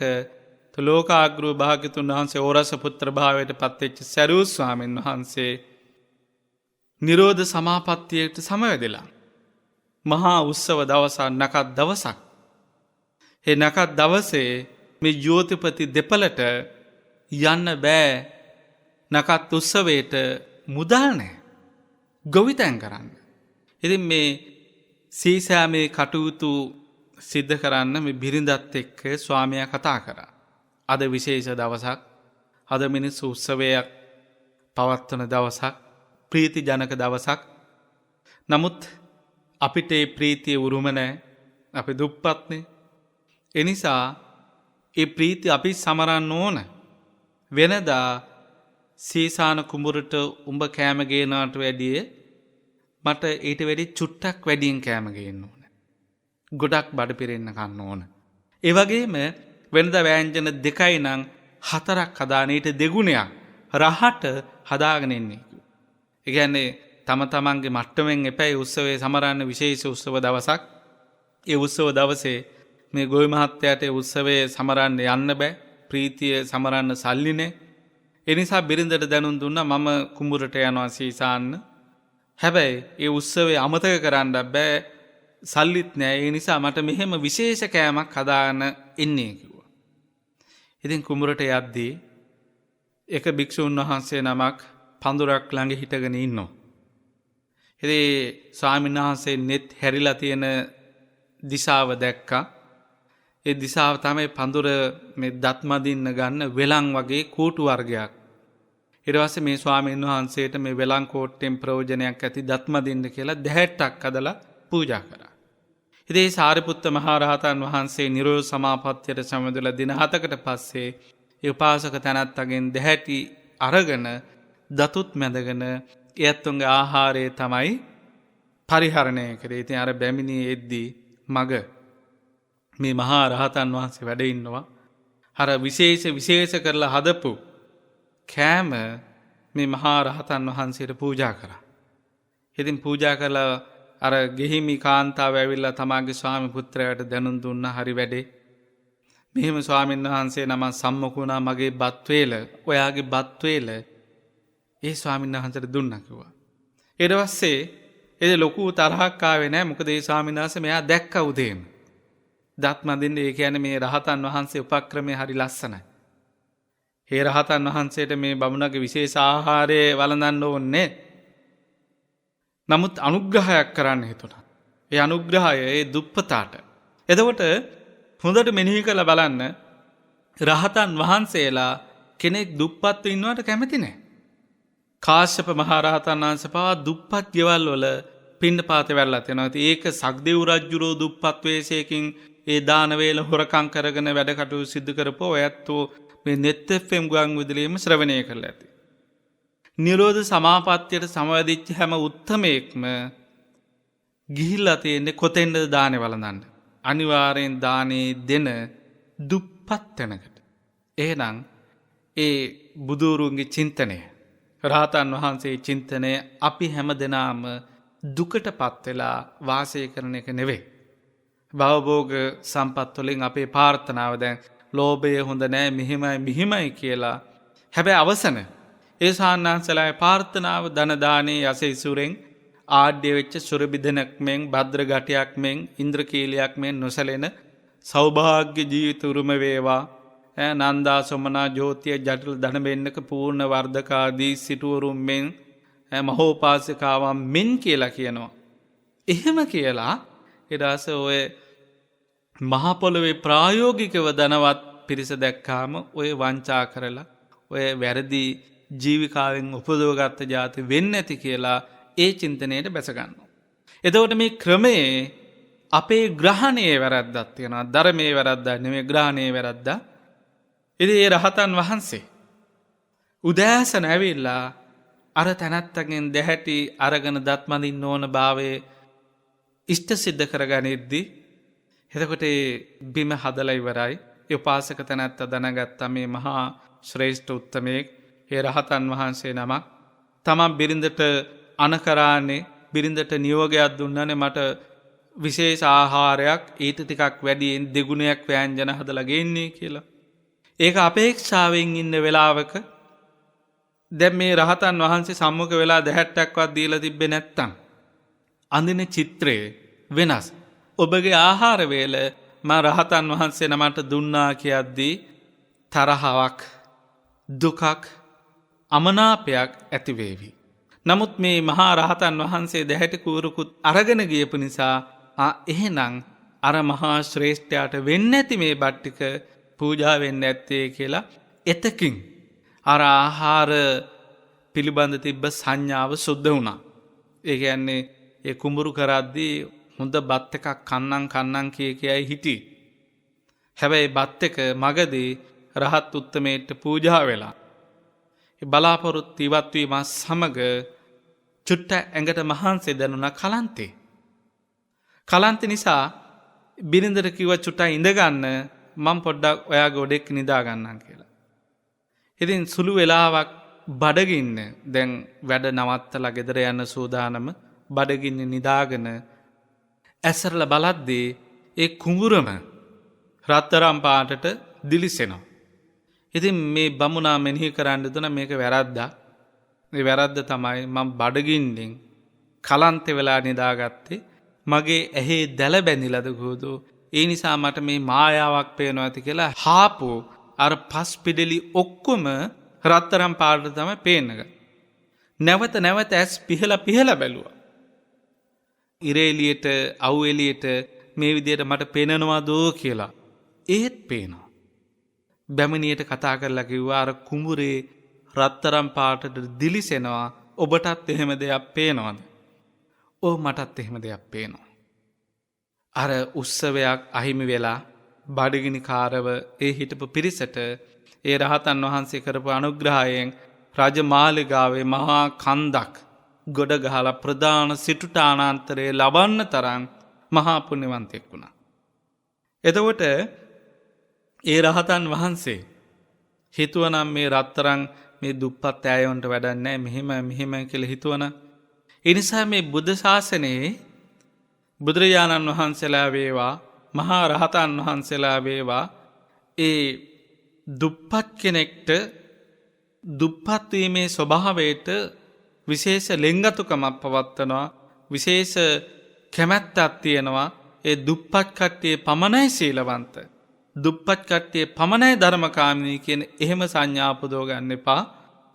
ලෝකාග්‍රව භාග්‍යතුන් වහන්සේ ඕරස පුත්‍ර භාවයට පත්වෙච්ච සරියු ස්වාමීන් වහන්සේ නිරෝධ සමාපත්තියට සමවැදෙලා. මහා උත්සව දවසක් නකත් දවසක්. ඒ නකත් දවසේ මේ ජෝතිපති දෙපළට යන්න බෑ. නකත් උත්සවයට මුදල් නැහැ. ගොවිතැන් කරන්න. ඉතින් මේ සීසෑමේ කටයුතු සිද්ධ කරන්න මේ බිරිඳත් එක්ක ස්වාමියා කතා කරා. අද විශේෂ දවසක්. අද මිනිස්සු උත්සවයක් පවත්වන දවසක්. ප්‍රීති ජනක දවසක්. නමුත් අපිට ඒ ප්‍රීතිය උරුම නැහැ. අපි දුප්පත්නේ. එනිසා ඒ ප්‍රීති අපි සමරන්න ඕන. වෙනදා සීසාන කුඹුරට උඹ කෑම ගේනවට වැඩිය මට ඊට වැඩි චුට්ටක් වැඩියෙන් කෑම ගේන්න ඕන. ගොඩක් බඩ පිරෙන්න කන්න ඕන. ඒ වගේම වෙනදා වෑංජන 2යි නම් 4ක් හදාන ඊට දෙගුණයක් රහට හදාගෙන ඉන්නේ. ඒ කියන්නේ තම තමන්ගේ මට්ටමෙන් එපැයි උත්සවයේ සමරන්න විශේෂ උත්සව දවසක්. ඒ උත්සව දවසේ මේ ගොවි මහත්තයාට උත්සවයේ සමරන්න යන්න බෑ. ප්‍රීතිය සමරන්න සල්ලි නැහැ. ඒ නිසා බිරිඳට දැනුම් දුන්නා මම කුඹුරට යනවා සීසාන්න. හැබැයි ඒ උත්සවයේ අමතක කරන්න බෑ. සල්ලිත් නැහැ. ඒ නිසා මට මෙහෙම විශේෂ කෑමක් හදාගෙන ඉන්නේ කිව්වා. ඉතින් කුඹුරට යද්දී එක භික්ෂුන් වහන්සේ නමක් පඳුරක් ළඟ හිටගෙන ඉන්නවා. ඉතින් ස්වාමීන් වහන්සේ net හැරිලා තියෙන දිශාව දැක්කා. ඒ දිශාව තමයි පඳුර මේ දත් මදින්න ගන්න වෙලං වගේ කෝටු වර්ගයක්. ඊට පස්සේ මේ ස්වාමීන් වහන්සේට මේ වෙලං කෝට්ටෙන් ප්‍රයෝජනයක් ඇති දත් මදින්න කියලා දැහැට්ටක් අදලා පූජා කරා. ඉතින් ඒ සාරිපුත්ත මහ රහතන් වහන්සේ නිරෝධ සමාපත්තියට සමවැදලා දින 7කට පස්සේ ඒ උපාසක තැනැත්තගෙන් දැහැටි අරගෙන දතුත් මැදගෙන එයත්තුන්ගේ ආහාරය තමයි පරිහරණය කරේ. ඉතින් අර බැමිණි එද්දී මග මේ මහා රහතන් වහන්සේ වැඩ ඉන්නවා. අර විශේෂ කරලා හදපු කෑම මේ මහා රහතන් වහන්සේට පූජා කරා. ඉතින් පූජා කළා අර ගෙහිමි කාන්තාව ඇවිල්ලා තමාගේ ස්වාමි පුත්‍රයාට දැනුම් දුන්නා හරි වැඩේ. මෙහෙම ස්වාමීන් වහන්සේ නම සම්මුඛ වුණා මගේ බත් වේල ඔයාගේ බත් වේල ඒ ස්වාමීන් වහන්සේට දුන්නා කිව්වා. ඊට පස්සේ ඒ ලොකු තරහක් ආවේ නැහැ. මොකද ඒ ස්වාමීන් වහන්සේ මෙයා දැක්ක උදේම. දත් මදින්න ඒ කියන්නේ මේ රහතන් වහන්සේ උපක්‍රමය හරි ලස්සනයි. ඒ රහතන් වහන්සේට මේ බමුණගේ විශේෂ ආහාරය වළඳන්න ඕනේ. නමුත් අනුග්‍රහයක් කරන්න හිතුණා. ඒ අනුග්‍රහය ඒ දුප්පතාට. එතකොට හොඳට මෙනෙහි කරලා බලන්න රහතන් වහන්සේලා කෙනෙක් දුප්පත්ව ඉන්නවට කැමති නැහැ. කාශ්‍යප මහ රහතන් වහන්සේ පවා දුප්පත් ගෙවල් වල පිණ්ඩපාත වැළලා තියෙනවා. ඉතින් ඒක සක්දේව් රජුරෝ දුප්පත් වේශයකින් ඒ දාන වේල හොරකම් කරගෙන වැඩ කටයුතු සිදු කරපුවා ඔයත්ෝ මේ net FM ගුවන් විදුලියේම ශ්‍රවණය කරලා ඇති. නිරෝධ සමාපත්තියට සමවැදිච්ච හැම උත්තමයෙක්ම ගිහිල්ලා තියෙන්නේ කොතෙන්ද දානේ වළඳන්න. අනිවාර්යෙන් දානේ දෙන දුප්පත් තැනකට. එහෙනම් ඒ බුදුරුන්ගේ චින්තනය රහතන් වහන්සේ චින්තනය අපි හැම දෙනාම දුකට පත් වෙලා වාසය කරන එක නෙවෙයි. භවභෝග සම්පත් වලින් අපේ ප්‍රාර්ථනාව දැන් ලෝභය හොඳ නෑ මෙහිමයි කියලා. හැබැයි අවසන ඒ සාන්නාන්සලාගේ ප්‍රාර්ථනාව ධන දානේ යසෙසුරෙන් ආඩ්‍ය වෙච්ච සුරබිදනක් මෙන් භද්‍ර ගටයක් මෙන් ඉන්ද්‍රකීලයක් මෙන් නොසැලෙන සෞභාග්‍ය ජීවිත උරුම වේවා. නන්දා සොමනා ජෝතිය ජටිල ධනබෙන්නක පූර්ණ වර්ධකාදී සිටුවරුම් මෙන් මහෝපාසිකාවන් මෙන් කියලා කියනවා. එහෙම කියලා එදාස ඔය මහපොළොවේ ප්‍රායෝගිකව ධනවත් පිරිස දැක්කාම ඔය වංචා කරලා ඔය වැරදි ජීවිකාවෙන් උපදවගත්ත ජාති වෙන්න ඇති කියලා ඒ චින්තනයට බැසගන්නවා. එතකොට මේ ක්‍රමේ අපේ ග්‍රහණයේ වැරද්දක් තියෙනවා. ධර්මයේ වැරද්දක් නෙමෙයි ග්‍රහණයේ වැරද්දක්. ඉතින් ඒ රහතන් වහන්සේ උදෑසන ඇවිල්ලා අර තැනත්තගෙන් දැහැටි අරගෙන දත් මදින්න ඕන භාවයේ ඉෂ්ට සිද්ධ කරගනිද්දී එතකොට බිම හදලා ඉවරයි. ඒ උපාසක තැනත්ත දැනගත්තා මේ මහා ශ්‍රේෂ්ඨ උත්තමයෙක් ඒ රහතන් වහන්සේ නමක් තමන් බිරිඳට අනකරානේ බිරිඳට නියෝගයක් දුන්නනේ මට විශේෂ ආහාරයක් ඊට ටිකක් වැඩියෙන් දෙගුණයක් ව්‍යංජන හදලා ගේන්නේ කියලා. ඒක අපේක්ෂාවෙන් ඉන්න වෙලාවක දැන් මේ රහතන් වහන්සේ සම්මුඛ වෙලා දැහැට්ටක්වත් දීලා තිබ්බේ නැත්තම් අඳින චිත්‍රය වෙනස්. ඔබගේ ආහාර වේල මම රහතන් වහන්සේ නමට දුන්නා කියද්දී තරහාවක් දුකක් අමනාපයක් ඇති වේවි. නමුත් මේ මහා රහතන් වහන්සේ දැහැටි කූරුකුත් අරගෙන ගියපු නිසා එහෙනම් අර මහා ශ්‍රේෂ්ඨයාට වෙන්නේ නැති මේ බට්ටික පූජා වෙන්න ඇත්තේ කියලා එතකින් අර ආහාර පිළිබඳ තිබ්බ සංඥාව සුද්ධ වුණා. ඒ කියන්නේ ඒ කුඹුරු කරද්දී හොඳ බත් එකක් කන්නම් කියයි හිටියේ. හැබැයි බත් එක මගදී රහත් උත්තමයට පූජා වෙලා ඒ බලාපොරොත්තු ඉවත් වීම සමග චුට්ට ඇඟට මහන්සි දැනුණා කලන්තේ. කලන්ත නිසා බිරිඳට කිව්වා චුට්ටක් ඉඳ ගන්න මම පොඩ්ඩක් ඔයාගේ ඔඩෙක් නිදා ගන්නම් කියලා. ඉතින් සුළු වෙලාවක් බඩගින්න දැන් වැඩ නවත්තලා ගෙදර යන සූදානම බඩගින්න නිදාගෙන ඇසරලා බලද්දී ඒ කුඹුරම රත්තරන් පාටට දිලිසෙනවා. ඉතින් මේ බමුණා මෙනෙහි කරන්න දුන මේක වැරද්දා. මේ වැරද්ද තමයි මම බඩගින්නෙන් කලන්තේ වෙලා නිදාගත්තේ. මගේ ඇහි දැල බැඳිලාද ගෝදෝ. ඒ නිසා මට මේ මායාවක් පේනවා ඇති කියලා හාපු අර පස් පිඩලි ඔක්කොම රත්තරන් පාටට තමයි පේන්නක. නැවත ඇස් පිහලා බැලුවා. ඉර එළියට අව් එළියට මේ විදියට මට පේනවදෝ කියලා. ඒත් පේනවා. බැමිණියට කතා කරලා කිව්වා අර කුඹුරේ රත්තරන් පාටට දිලිසෙනවා. ඔබටත් එහෙම දෙයක් පේනවද? ඔව් මටත් එහෙම දෙයක් පේනවා. අර උත්සවයක් අහිමි වෙලා බඩගිනි කාරව ඒ හිටපු පිරිසට ඒ රහතන් වහන්සේ කරපු අනුග්‍රහයෙන් රජමාලිගාවේ මහා කන්දක් ගොඩ ගහලා ප්‍රධාන සිටුටානාන්තරයේ ලබන්න තරම් මහා පුණ්‍යවන්තයෙක් වුණා. එතකොට ඒ රහතන් වහන්සේ හිතුවනම් මේ රත්තරන් මේ දුප්පත් ඈයොන්ට වැඩක් නැහැ මෙහෙම කියලා හිතුවනම් ඒ නිසා මේ බුද්ධ ශාසනයේ බුදුරජාණන් වහන්සේලා වේවා මහා රහතන් වහන්සේලා වේවා ඒ දුප්පත් කෙනෙක්ට දුප්පත්වීමේ ස්වභාවයට විශේෂ ලෙංගතුකමක් පවත්වනවා, විශේෂ කැමැත්තක් තියෙනවා. ඒ දුප්පත් කට්ටිය පමණයි සීලවන්ත, දුප්පත් කට්ටිය පමණයි ධර්මකාමිනී කියන එහෙම සංඥා උපදව ගන්න එපා.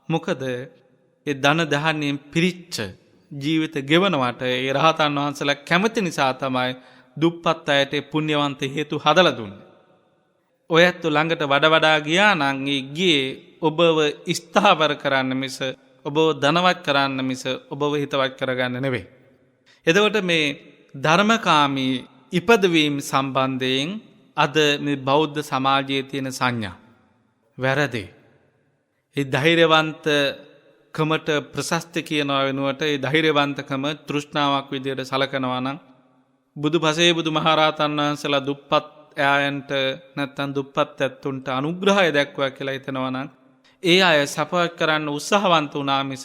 මොකද ඒ ධන දහන්නයෙන් පිරිච්ච ජීවිත ගෙවනවට ඒ රහතන් වහන්සේලා කැමති නිසා තමයි දුප්පත් අයට පුණ්‍යවන්ත හේතු හදලා දුන්නේ. ඔය ඇත්තු ළඟට වඩා ගියා නම් ඒ ගියේ ඔබව ස්ථාවර කරන්න මිස, ඔබව ධනවත් කරන්න මිස, ඔබව හිතවත් කරගන්න නෙවෙයි. එතකොට මේ ධර්මකාමී ඉපදවීම සම්බන්ධයෙන් අද මේ බෞද්ධ සමාජයේ තියෙන සංඥා වැරදි. ඒ ධෛර්යවන්තකමට ප්‍රශස්ති කියනවා වෙනුවට ඒ ධෛර්යවන්තකම තෘෂ්ණාවක් විදියට සලකනවා නම් බුදුපසේ බුදුමහරහතන් වහන්සේලා දුප්පත් යායන්ට නැත්තම් දුප්පත් ඇත්තුන්ට අනුග්‍රහය දැක්වුවා කියලා හිතනවා නම් ඒ අය සපවත් කරන්න උත්සාහවන්ත වුණා මිස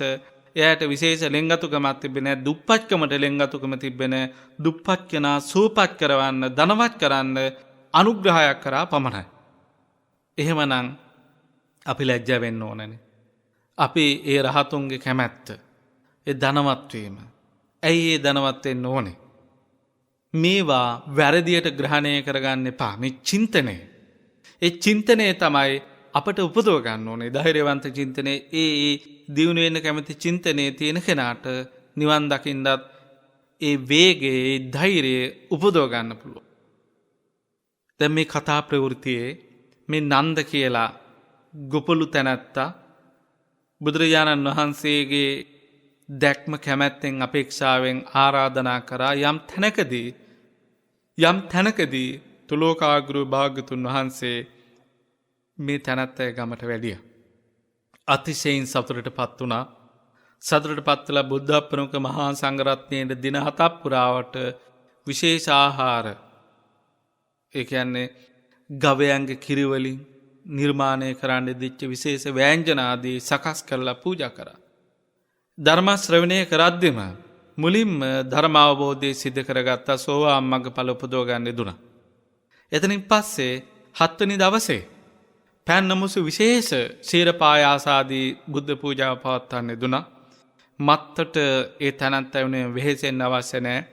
එයාට විශේෂ ලෙන්ගතුකමක් තිබෙන්නේ නැහැ. දුප්පත්කමට ලෙන්ගතුකම තිබෙන්නේ නැහැ. දුප්පත් කෙනා සූපත් කරවන්න, ධනවත් කරන්න අනුග්‍රහයක් කරා පමණයි. එහෙමනම් අපි ලැජ්ජා වෙන්න ඕනනේ. අපි ඒ රහතුන්ගේ කැමැත්ත, ඒ ධනවත් වීම. ඇයි ඒ ධනවත් වෙන්න ඕනේ? මේවා වැරදියට ග්‍රහණය කරගන්න එපා. මේ චින්තනය. ඒ චින්තනය තමයි අපට උපදව ගන්න ඕනේ. ධෛර්යවන්ත චින්තනය, ඒ දියුණු වෙන්න කැමති චින්තනයේ තියෙන කෙනාට නිවන් දකින්නත් ඒ වේගයේ, ඒ ධෛර්යය උපදව ගන්න පුළුවන්. දැන් මේ කතා ප්‍රවෘත්තියේ මේ නන්ද කියලා ගොපලු තැනැත්තා බුදුරජාණන් වහන්සේගේ දැක්ම කැමැත්තෙන් අපේක්ෂාවෙන් ආරාධනා කරා යම් තැනකදී තුලෝකාග්‍රු භාග්‍යතුන් වහන්සේ මේ තැනැත්තය ගමට වැඩිය. අතිශයින් සතුටට පත් වුණා. සතුටට පත්වලා බුද්ධ ප්‍රමුඛ මහා සංඝරත්නයේ දින 7ක් පුරාවට විශේෂ ආහාර, ඒ කියන්නේ ගවයන්ගේ කිරිවලින් නිර්මාණය කරන්න දිච්ච විශේෂ ව්‍යංජන ආදී සකස් කරලා පූජා කරා. ධර්ම ශ්‍රවණය කරද්දිම මුලින්ම ධර්ම අවබෝධය සිද්ධ කරගත්ත සෝවාන් මග්ගඵල උපදව ගන්න දුනා. එතනින් පස්සේ 7 වෙනි දවසේ පෑන් නමුසු විශේෂ ශීර පායාසාදී බුද්ධ පූජාව පවත්වන්න දුනා. මත්තට ඒ තැනැත්ත වුණේ වෙහෙසෙන්න අවශ්‍ය නැහැ.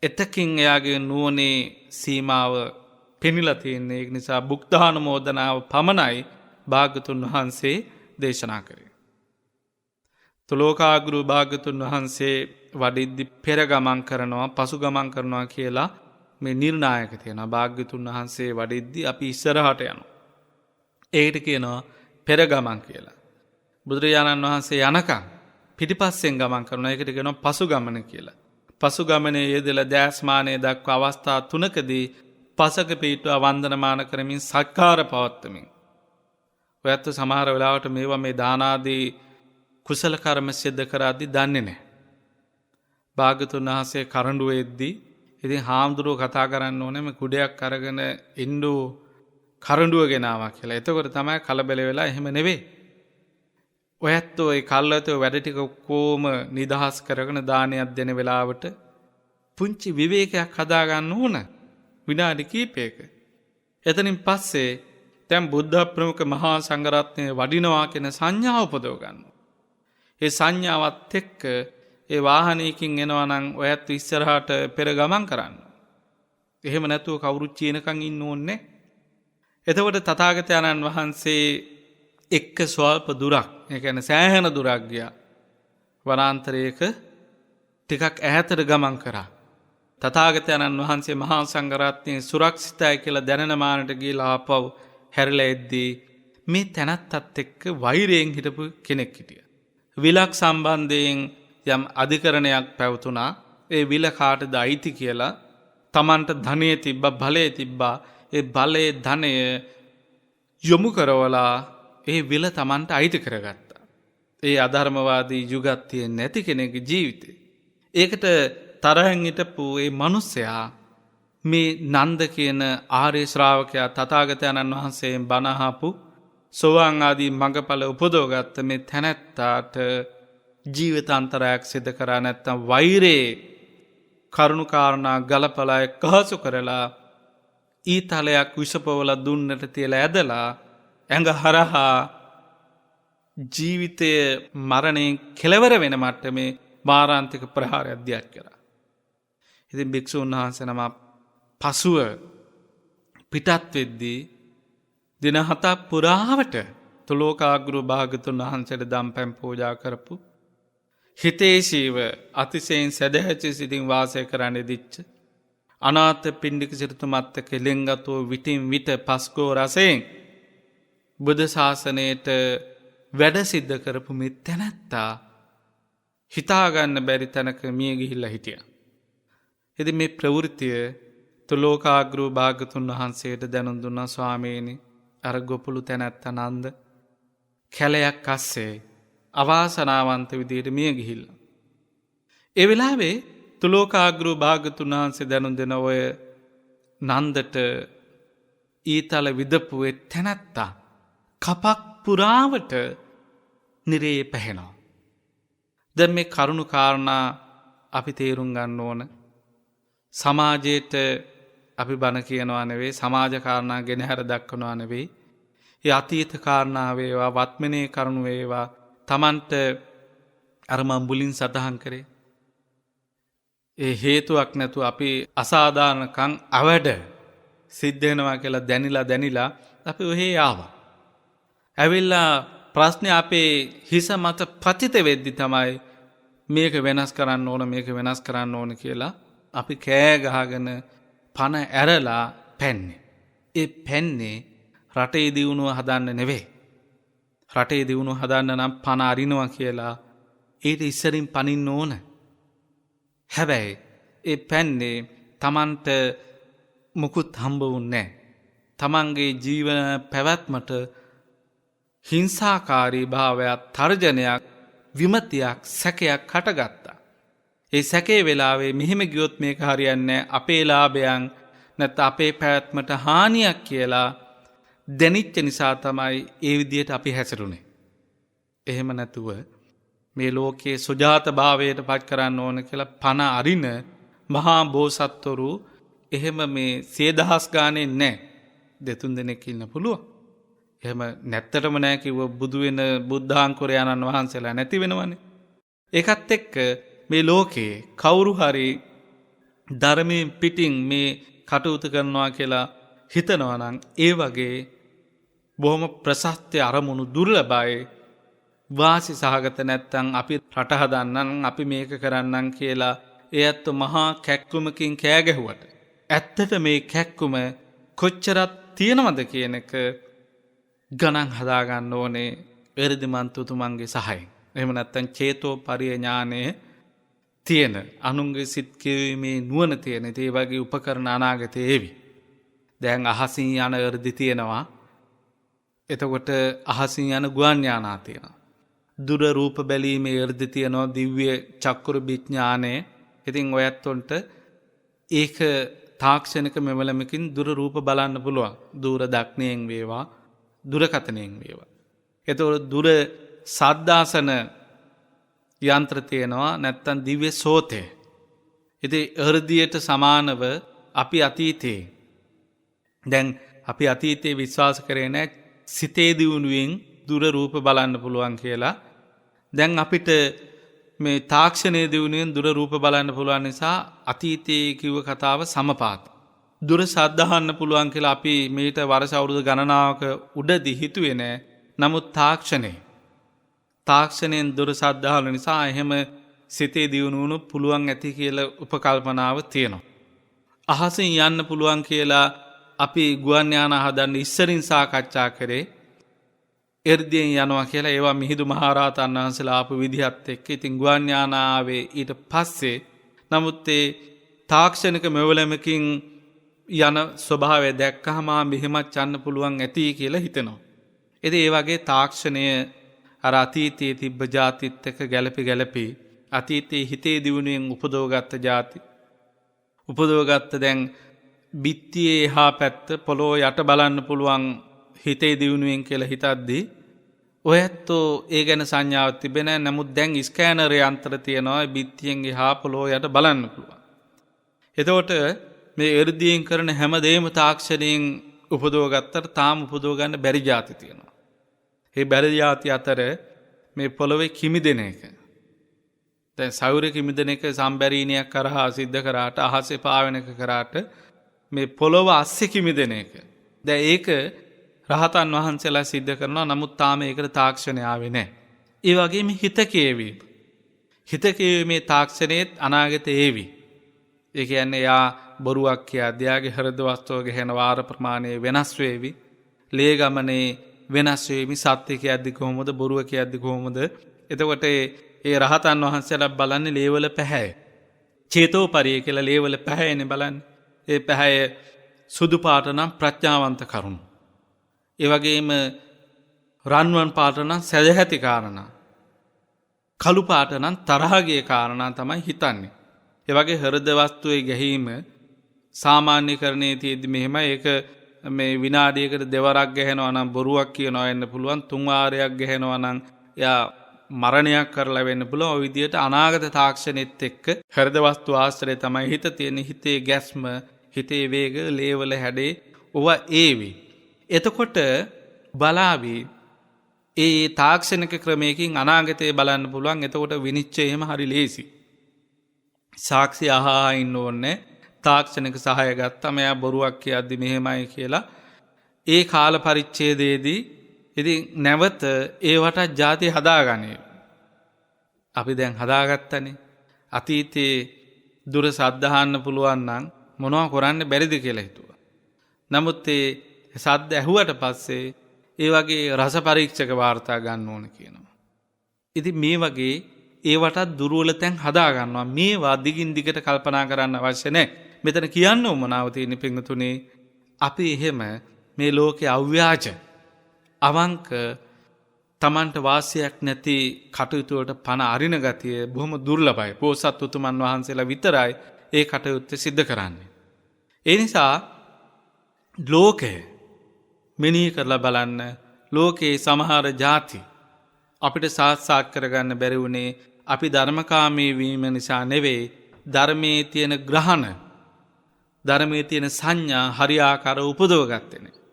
එතකින් එයාගේ නුවණේ සීමාව පෙනිලා තියෙන්නේ. ඒ නිසා බුක්තානුමෝදනාව පමණයි භාග්‍යතුන් වහන්සේ දේශනා කරේ. තුලෝකාග්‍රු භාග්‍යතුන් වහන්සේ වඩිද්දි පෙර ගමන් කරනවා, පසු ගමන් කරනවා කියලා මේ නිර්ණායක තියෙනවා. භාග්‍යතුන් වහන්සේ වඩිද්දි අපි ඉස්සරහට යනවා. ඒකට කියනවා පෙර ගමන් කියලා. බුදුරජාණන් වහන්සේ යනකම් පිටිපස්සෙන් ගමන් කරනවා. ඒකට කියනවා පසු ගමන කියලා. පසු ගමනේ යෙදලා දැස්මානයේ දක්වා අවස්ථා 3කදී පසක පිටුව වන්දනමාන කරමින් සත්කාර පවත්වමින්. ඔයත් සමහර වෙලාවට මේවා මේ දානාදී කුසල කර්ම සිද්ධ කරද්දී දන්නේ නැහැ. භාග්‍යතුන් වහන්සේ කරඬුවේද්දී ඉතින් හාමුදුරුවෝ කතා කරන්න ඕනේ මේ කුඩයක් අරගෙන ඉන්නු කරඬුව ගෙනාවා කියලා. එතකොට තමයි කලබල වෙලා එහෙම නෙවෙයි. ඔයත් ඔය කල්ලාතෝ වැඩ ටික කොහොම නිදහස් කරගෙන දානයක් දෙන වෙලාවට පුංචි විවේකයක් හදා ගන්න ඕන. විනාඩි කීපයක. එතනින් පස්සේ දැන් බුද්ධ ප්‍රමුඛ මහා සංඝරත්නයේ වඩිනවා කියන සංඥාව උපදව ගන්නවා. ඒ සංඥාවත් එක්ක ඒ වාහනයකින් එනවා නම් ඔයත් ඉස්සරහට පෙර ගමන් කරන්න. එහෙම නැතුව කවුරුත් චීනකම් ඉන්න ඕනේ. එතකොට තථාගතයන්න් වහන්සේ එක්ක ස්වල්ප දුරක්, ඒ කියන්නේ සෑහෙන දුරක් ගියා. වනාන්තරයක ටිකක් ඈතට ගමන් කරා. තථාගතයන්න් වහන්සේ මහා සංඝරත්නයේ සුරක්ෂිතයි කියලා දැනෙන මානට ගිහිලා ආපහු හැරිලා එද්දී මේ තැනත්තත් එක්ක වෛරයෙන් හිටපු කෙනෙක් හිටියා. විලක් සම්බන්ධයෙන් යම් අධිකරණයක් පැවතුණා. ඒ විල කාටද අයිති කියලා තමන්ට ධනෙ තිබ්බා, බලය තිබ්බා. ඒ බලයේ ධනය යොමු කරවලා ඒ විල තමන්ට අයිති කරගත්තා. ඒ අධර්මවාදී යුගයක් තියෙන්නේ නැති කෙනෙකුගේ ජීවිතේ. ඒකට තරහින් හිටපු ඒ මිනිසයා මේ නන්ද කියන ආර්ය ශ්‍රාවකයා තථාගතයන්න් වහන්සේෙන් බණ අහපු සෝවාන් ආදී මඟඵල උපදවගත්ත මේ තැනැත්තාට ජීවිතාන්තරයක් සිදු කරා නැත්තම් වෛරේ කරුණු කාරණා ගලපලා කහසු කරලා ඊතලයක් විසපවලා දුන්නට තියලා ඇදලා ඇඟ හරහා ජීවිතය මරණයෙන් කෙලවර වෙන මට්ටමේ මාරාන්තික ප්‍රහාරයක් දියත් කරා. ඉතින් භික්ෂූන් වහන්සේ නම පසුව පිටත් වෙද්දී දින 7ක් පුරාවට තුලෝකාග්‍ර භාගතුන් වහන්සේට දම්පැන් පූජා කරපු හිතේශීව අතිශයින් සැදැහැති සිතින් වාසය කරන්න දිච්ච අනාථ පිණ්ඩික සිටුතුමත් එක්ක ලෙන්ගතෝ විටින් විට පස්කෝ රසයෙන් බුද්ධ ශාසනයට වැඩ සිද්ධ කරපු මේ තැනැත්තා හිතාගන්න බැරි තැනක මිය ගිහිල්ලා හිටියා. ඉතින් මේ ප්‍රවෘත්තිය තුලෝකාග්‍ර භාගතුන් වහන්සේට දැනුම් දුන්නා ස්වාමීනි අර ගොපුළු තැනැත්තා නන්ද කැලයක් අස්සේ අවාසනාවන්ත විදියට මිය ගිහිල්ලා. ඒ වෙලාවේ තුලෝකාග්‍ර භාගතුන් වහන්සේ දැනුම් දෙන ඔය නන්දට ඊතල විදපු ඒ තැනැත්තා කපක් පුරාවට නිරේ පැහෙනවා. දැන් මේ කරුණු කාරණා අපි තේරුම් ගන්න ඕන. සමාජයට අපි බණ කියනවා නෙවෙයි, සමාජ කාරණා ගෙනහැර දක්වනවා නෙවෙයි. ඒ අතීත කාරණා වේවා, වත්මනේ කරුණු වේවා තමන්ට අර මම මුලින් සටහන් කරේ. ඒ හේතුවක් නැතුව අපි අසාධාරණකම් අවඩ සිද්ධ වෙනවා කියලා දැනිලා අපි ඔහේ ආවා. ඇවිල්ලා ප්‍රශ්නේ අපේ හිස මත පතිත වෙද්දි තමයි මේක වෙනස් කරන්න ඕන කියලා අපි කෑ ගහගෙන පණ ඇරලා පැන්නේ. ඒ පැන්නේ රටේ දියුණුව හදන්න නෙවෙයි. රටේ දියුණුව හදන්න නම් පණ අරිනවා කියලා ඊට ඉස්සරින් පනින්න ඕන. හැබැයි ඒ පැන්නේ තමන්ට මුකුත් හම්බ වුන්නේ නැහැ. තමන්ගේ ජීවන පැවැත්මට හිංසාකාරී භාවයක්, තර්ජනයක්, විමතියක්, සැකයක් හටගත්තා. ඒ සැකේ වෙලාවේ මෙහෙම ගියොත් මේක හරියන්නේ අපේ ලාභයන් නැත්නම් අපේ පැවැත්මට හානියක් කියලා දැනිච්ච නිසා තමයි ඒ විදිහට අපි හැසිරුනේ. එහෙම නැතුව මේ ලෝකයේ සුජාත භාවයට පත් කරන්න ඕන කියලා පණ අරින මහා බෝසත්වරු එහෙම මේ 10000 ගානේ නැහැ. 2-3 දෙනෙක් ඉන්න පුළුවන්. එහෙම නැත්තටම නැහැ කිව්ව බුදු වෙන බුද්ධාංකුරයන්න් වහන්සේලා නැති වෙනවනේ. ඒකත් එක්ක මේ ලෝකේ කවුරු හරි ධර්මයෙන් පිටින් මේ කටයුතු කරනවා කියලා හිතනවා නම් ඒ වගේ බොහොම ප්‍රශස්ත අරමුණු දුර්ලභයි. වාසි සහගත නැත්තම් අපි රට හදන්නම් අපි මේක කරන්නම් කියලා එයත් මහා කැක්කුමකින් කෑ ගැහුවට ඇත්තට මේ කැක්කුම කොච්චරක් තියෙනවද කියන එක ගණන් හදාගන්න ඕනේ එරිදිමන්තුතුමන්ගේ සහයෙන්. එහෙම නැත්තම් චේතෝ පරිඥානය තියෙන අනුන්ගේ සිත් කියවීමේ නුවණ තියෙන ඒ වගේ උපකරණ අනාගතයේ ඒවි. දැන් අහසින් යන එර්දි තියෙනවා. එතකොට අහසින් යන ගුවන් යානා තියෙනවා. දුර රූප බැලීමේ එර්දි තියෙනවා දිව්‍ය චක්කුරු විඥානය. ඉතින් ඔයත්ොන්ට ඒක තාක්ෂණික මෙවලමකින් දුර රූප බලන්න පුළුවන්. දුර දක්ණයෙන් වේවා, දුරකථනයෙන් වේවා. එතකොට දුර සද්දාසන යන්ත්‍ර තියෙනවා නැත්තම් දිව්‍ය සෝතය. ඉතින් එර්දියට සමානව අපි අතීතේ දැන් අපි අතීතයේ විශ්වාස කරේ නැහැ සිතේ දියුණුවෙන් දුර රූප බලන්න පුළුවන් කියලා. දැන් අපිට මේ තාක්ෂණයේ දියුණුවෙන් දුර රූප බලන්න පුළුවන් නිසා අතීතයේ කිව්ව කතාව සමපාත. දුර ශබ්ද අහන්න පුළුවන් කියලා අපි මේට වර්ෂ අවුරුදු ගණනාවක උඩදී හිතුවේ නැහැ. නමුත් තාක්ෂණයෙන් දුර ශබ්ද අහන නිසා එහෙම සිතේ දියුණුවනු පුළුවන් ඇති කියලා උපකල්පනාව තියෙනවා. අහසින් යන්න පුළුවන් කියලා අපි ගුවන් යාන හදන්න ඉස්සරින් සාකච්ඡා කරේ. එර්දියෙන් යනවා කියලා ඒවා මිහිඳු මහරහතන් වහන්සේලා ආපු විදිහත් එක්ක ඉතින් ගුවන් යාන ආවේ ඊට පස්සේ. නමුත් ඒ තාක්ෂණික මෙවලමකින් යන ස්වභාවය දැක්කහම මෙහෙමත් යන්න පුළුවන් ඇති කියලා හිතෙනවා. ඉතින් ඒ වගේ තාක්ෂණය අර අතීතයේ තිබ්බ જાතිත් එක්ක ගැළපි අතීතයේ හිතේ දියුණුවෙන් උපදවගත්ත જાති උපදවගත්ත දැන් බිත්තියේ එහා පැත්ත පොළොව යට බලන්න පුළුවන් හිතේ දියුණුවෙන් කියලා හිතද්දී ඔයත්ෝ ඒ ගැන සංඥාවක් තිබෙන්නේ නැහැ. නමුත් දැන් ස්කෑනර් යන්ත්‍ර තියෙනවා බිත්තියෙන් එහා පොළොව යට බලන්න පුළුවන්. එතකොට මේ එර්දියෙන් කරන හැම දෙයක්ම තාක්ෂණයෙන් උපදව ගත්තට තාම උපදව ගන්න බැරි જાති තියෙනවා. ඒ බැරි ජාති අතර මේ පොළොවේ කිමිදෙන එක. දැන් සෞර කිමිදෙන එක සම්බැරීනියක් කරහා සිද්ධ කරාට අහසේ පාවෙන එක කරාට මේ පොළොව අස්සේ කිමිදෙන එක. දැන් ඒක රහතන් වහන්සේලා සිද්ධ කරනවා. නමුත් තාම ඒකට තාක්ෂණය ආවේ නැහැ. ඒ වගේම හිත කියවීම. හිත කියවීමේ තාක්ෂණයේත් අනාගතේ ඒවි. ඒ කියන්නේ යා බොරුවක් කියා දයාගේ හෘද වස්තුව ගැහෙන වාර ප්‍රමාණය වෙනස් වේවි. ලේ ගමනේ වෙනස් වේවි. සත්‍ය කියද්දි කොහොමද බොරුව කියද්දි කොහොමද? එතකොට ඒ රහතන් වහන්සේලා බලන්නේ ලේවල පැහැය. චේතෝපරිය කියලා ලේවල පැහැයනේ බලන්නේ. ඒ පැහැය සුදු පාට නම් ප්‍රඥාවන්ත කරුණු. ඒ වගේම රන්වන් පාට නම් සැදැහැති කාරණා. කළු පාට නම් තරහගේ කාරණා තමයි හිතන්නේ. ඒ වගේ හෘද වස්තුවේ ගැහිම සාමාන්‍යකරණයේ තියෙද්දි මෙහෙම ඒක මේ විනාඩියකට දෙවරක් ගැහෙනවා නම් බොරුවක් කියනවා වෙන්න පුළුවන්. තුන් වාරයක් ගැහෙනවා නම් යා මරණයක් කරලා වෙන්න පුළුවන්. ඔය විදිහට අනාගත තාක්ෂණෙත් එක්ක හෘද වස්තු ආශ්‍රය තමයි හිත තියෙන. හිතේ ගැස්ම, හිතේ වේග, ලේවල හැඩේ ඔවා ඒවි. එතකොට බලාවි ඒ තාක්ෂණික ක්‍රමයකින් අනාගතය බලන්න පුළුවන්. එතකොට විනිශ්චය එහෙම හරි ලේසි. සාක්ෂි අහා ඉන්න ඕනේ. තාක්ෂණික සහාය ගත්තාම එයා බොරුවක් කියද්දි මෙහෙමයි කියලා ඒ කාල පරිච්ඡේදයේදී ඉතින් නැවත ඒවට ಜಾති හදාගන්නේ. අපි දැන් හදාගත්තනේ. අතීතයේ දුර සද්ද අහන්න පුළුවන් නම් මොනවා කරන්න බැරිද කියලා හිතුවා. නමුත් ඒ සද්ද ඇහුවට පස්සේ ඒ වගේ රස පරීක්ෂක වාර්තා ගන්න ඕන කියනවා. ඉතින් මේ වගේ ඒවටත් දුර්වල තැන් හදා ගන්නවා. මේවා දිගින් දිගට කල්පනා කරන්න අවශ්‍ය නැහැ. මෙතන කියන්න උවමනාව තියෙන පිංගුතුනේ අපි එහෙම මේ ලෝකේ අව්‍යාජ අවංක තමන්ට වාසියක් නැති කටයුතු වලට පණ අරින ගතිය බොහොම දුර්ලභයි. පොසත් උතුමන් වහන්සේලා විතරයි ඒ කටයුත්ත සිද්ධ කරන්නේ. ඒ නිසා ලෝකය මෙනෙහි කරලා බලන්න. ලෝකේ සමහර ಜಾති අපිට සාක්ෂාත් කරගන්න බැරි වුණේ අපි ධර්මකාමී වීම නිසා නෙවෙයි. ධර්මයේ තියෙන ග්‍රහණ, ධර්මයේ තියෙන සංඥා හරියාකාර උපදව ගත්තේ නේ.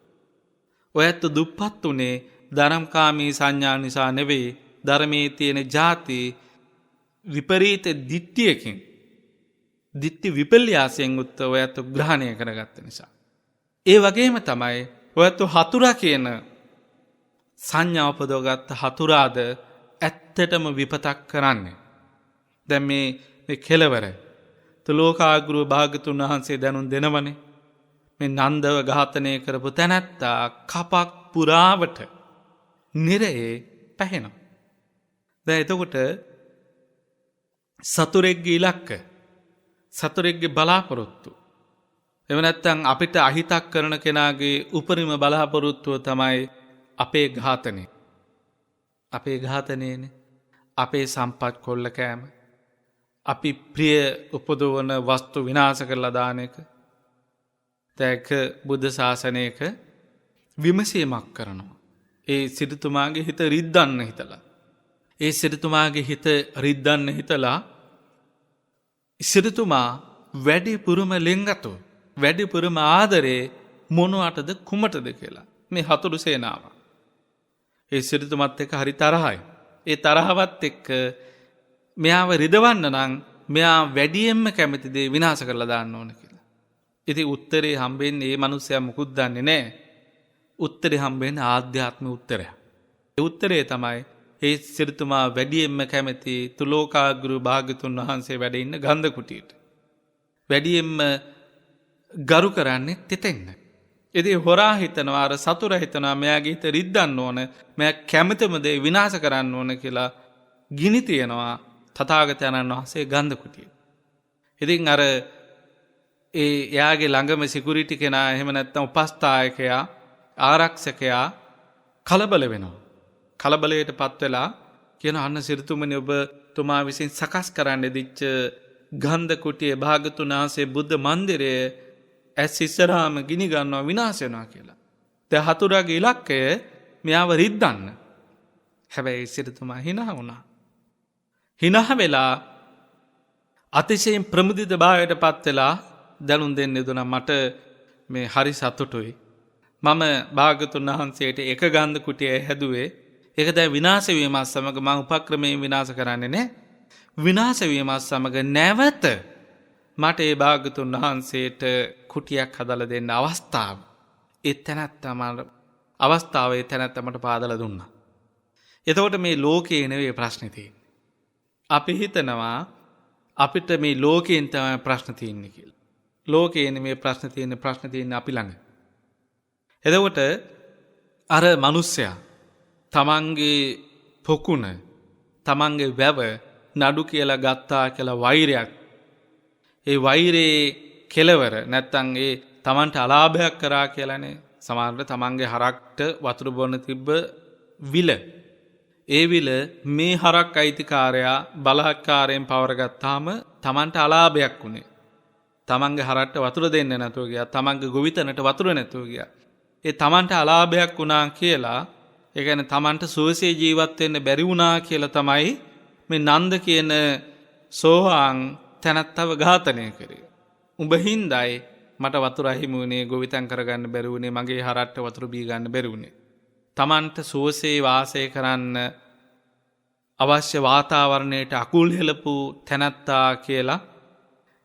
ඔයත් දුප්පත් උනේ ධර්මකාමී සංඥා නිසා නෙවෙයි. ධර්මයේ තියෙන ಜಾති විපරීත දිට්ඨියකින්, දිට්ඨි විපල්යාසයෙන් උත් ඔයත් ග්‍රහණය කරගත්ත නිසා. ඒ වගේම තමයි ඔයත් හතුරා කියන සංඥා උපදවගත්ත හතුරාද ඇත්තටම විපතක් කරන්නේ. දැන් මේ කෙලවර තුලෝකාග්‍රව භාගතුන් වහන්සේ දැනුම් දෙනවනේ. මේ නන්දව ඝාතනය කරපු තැනැත්තා කපක් පුරාවට නිරයේ පැහෙනවා. දැන් එතකොට සතුරෙක්ගේ ඉලක්ක, සතුරෙක්ගේ බලාපොරොත්තු, එහෙම නැත්නම් අපිට අහිතක් කරන කෙනාගේ උපරිම බලාපොරොත්තුව තමයි අපේ ඝාතනය. අපේ ඝාතනයනේ අපේ සම්පත් කොල්ල කෑම, අපි ප්‍රිය උපදවන වස්තු විනාශ කරලා දාන එක. දැක බුද්ධ ශාසනයක විමසීමක් කරනවා. ඒ සිටුතුමාගේ හිත රිද්දන්න හිතලා. ඒ සිටුතුමාගේ හිත රිද්දන්න හිතලා සිටුතුමා වැඩිපුරම ලෙන්ගතෝ, වැඩිපුරම ආදරේ මොනවටද කුමටද කියලා මේ හතුරු සේනාව. ඒ සිටුතුමත් එක්ක හරි තරහයි. ඒ තරහවත් එක්ක මෙයාව රිදවන්න නම් මෙයා වැඩියෙන්ම කැමති දේ විනාශ කරලා දාන්න ඕන කියලා. ඉතින් උත්තරේ හම්බෙන්නේ මේ මිනිස්සයා මුකුත් දන්නේ නැහැ. උත්තරේ හම්බෙන්නේ ආධ්‍යාත්මික උත්තරයක්. ඒ උත්තරේ තමයි ඒ සිටුතුමා වැඩියෙන්ම කැමති තුලෝකාග්‍ර භාග්‍යතුන් වහන්සේ වැඩ ඉන්න ගන්ධ කුටියට. වැඩියෙන්ම ගරු කරන්නේ තෙතෙන්න. ඉතින් හොරා හිතනවා, අර සතුර හිතනවා මෙයාගේ හිත රිද්දන්න ඕන, මෙයා කැමතිම දේ විනාශ කරන්න ඕන කියලා ගිනි තියනවා තථාගතයන්න් වහන්සේ ගන්ධ කුටියේ. ඉතින් අර එයාගේ ළඟම සිකියුරිටි කෙනා, එහෙම නැත්නම් උපස්ථායකයා, ආරක්ෂකයා කලබල වෙනවා. කලබලයටපත් වෙලා කියන අන්න සිරිතුමනි, ඔබ තුමා විසින් සකස් කරන්න දිච්ච ගන්ධ කුටියේ භාගතුන් වහන්සේ බුද්ධ මන්දිරයේ ඇස් ඉස්සරහාම ගිනි ගන්නවා, විනාශ වෙනවා කියලා. දැන් හතුරාගේ ඉලක්කය මෙයාව රිද්දන්න. හැබැයි සිරිතුමා hina වුණා. hina වෙලා අතිශයින් ප්‍රමුදිත භාවයටපත් වෙලා දැනුම් දෙන්න දුනා, මට මේ හරි සතුටුයි. මම භාගතුන් වහන්සේට එක ගන්ධ කුටිය හැදුවේ ඒක දැන් විනාශ වීමත් සමග මම උපක්‍රමයෙන් විනාශ කරන්නේ නැහැ. විනාශ වීමත් සමග නැවත මට ඒ භාග්‍යතුන් වහන්සේට කුටියක් හදලා දෙන්න අවස්ථාව. ඒ තැනත්තා මට අවස්ථාව ඒ තැනත්තා මට පාදලා දුන්නා. එතකොට මේ ලෝකේ නෙවෙයි ප්‍රශ්නේ තියෙන්නේ. අපි හිතනවා අපිට මේ ලෝකයෙන් තමයි ප්‍රශ්න තියෙන්නේ කියලා. ලෝකේ නෙමේ ප්‍රශ්න තියෙන්නේ අපි ළඟ. එතකොට අර මිනිස්සයා තමන්ගේ පොකුණ තමන්ගේ වැව නඩු කියලා ගත්තා කියලා වෛරයක්. ඒ වෛරේ කෙලවර නැත්තම් ඒ තමන්ට අලාභයක් කරා කියලානේ සමහරවිට තමන්ගේ හරක්ට වතුර බොන්න තිබ්බ විල. ඒ විල මේ හරක් අයිතිකාරයා බලහත්කාරයෙන් පවරගත්තාම තමන්ට අලාභයක් වුණේ. තමන්ගේ හරක්ට වතුර දෙන්න නැතුව ගියා. තමන්ගේ ගොවිතැනට වතුර නැතුව ගියා. ඒ තමන්ට අලාභයක් වුණා කියලා ඒ කියන්නේ තමන්ට සුවසේ ජීවත් වෙන්න බැරි වුණා කියලා තමයි මේ නන්ද කියන සෝවාන් තැනත්තව ඝාතනය කරේ. උඹ හින්දායි මට වතුර අහිමි වුණේ, ගොවිතැන් කරගන්න බැරි වුණේ, මගේ හරක්ට වතුර බී ගන්න බැරි වුණේ. තමන්ට සුවසේ වාසය කරන්න අවශ්‍ය වාතාවරණයට අකුල් හෙලපු තැනැත්තා කියලා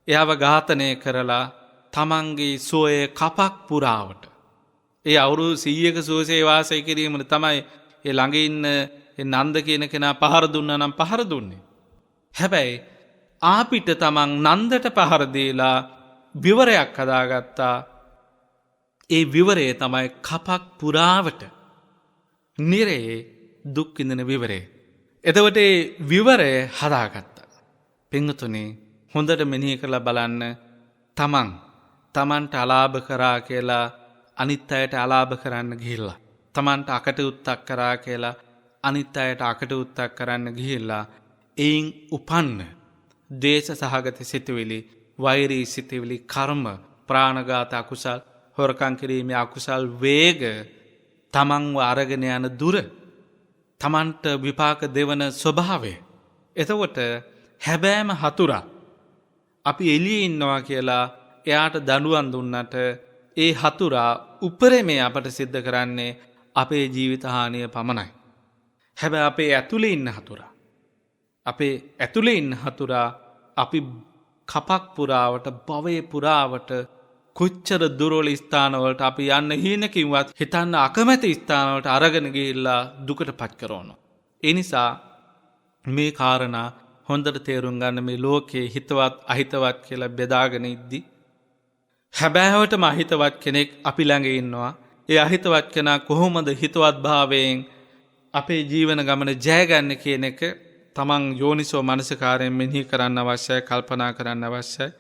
එයාව ඝාතනය කරලා තමන්ගේ සුවය කපක් පුරාවට ඒ අවුරුදු 100ක සුවසේ වාසය කිරීමට තමයි ඒ ළඟ ඉන්න ඒ නන්ද කියන කෙනා පහර දුන්නා නම් පහර දුන්නේ. හැබැයි ආපිට තමන් නන්දට පහර දීලා විවරයක් හදාගත්තා. ඒ විවරය තමයි කපක් පුරාවට නිරේ දුක් විඳින විවරය. එතකොට ඒ විවරය හදාගත්තා. පින්වතුනි හොඳට මෙනෙහි කරලා බලන්න තමන්ට අලාභ කරා කියලා අනිත් අයට අලාභ කරන්න ගිහිල්ලා. තමන්ට අකටයුත්තක් කරා කියලා අනිත් අයට අකටයුත්තක් කරන්න ගිහිල්ලා එයින් උපන්න ද්වේෂ සහගත සිතුවිලි, වෛරී සිතුවිලි, කර්ම, ප්‍රාණඝාත අකුසල්, හොරකම් කිරීමේ අකුසල් වේග තමන්ව අරගෙන යන දුර, තමන්ට විපාක දෙවන ස්වභාවය. එතකොට හැබෑම හතුරා අපි එළියේ ඉන්නවා කියලා එයාට දඬුවම් දුන්නට ඒ හතුරා උපරිමේ අපට සිද්ධ කරන්නේ අපේ ජීවිත හානිය පමණයි. හැබැයි අපේ ඇතුලේ ඉන්න හතුරා අපි කපක් පුරාවට, භවයේ පුරාවට කොච්චර දුර්වල ස්ථානවලට අපි යන්න හීනකින්වත් හිතන්න අකමැති ස්ථානවලට අරගෙන ගිහිල්ලා දුකටපත් කරනවා. ඒ නිසා මේ කාරණා හොඳට තේරුම් ගන්න. මේ ලෝකයේ හිතවත් අහිතවත් කියලා බෙදාගෙන ඉද්දි හැබෑවටම අහිතවත් කෙනෙක් අපි ළඟ ඉන්නවා. ඒ අහිතවත් කෙනා කොහොමද හිතවත් භාවයෙන් අපේ ජීවන ගමන ජයගන්නේ කියන එක තමන් යෝනිසෝ මනසිකාරයෙන් මෙනෙහි කරන්න අවශ්‍යයි, කල්පනා කරන්න අවශ්‍යයි.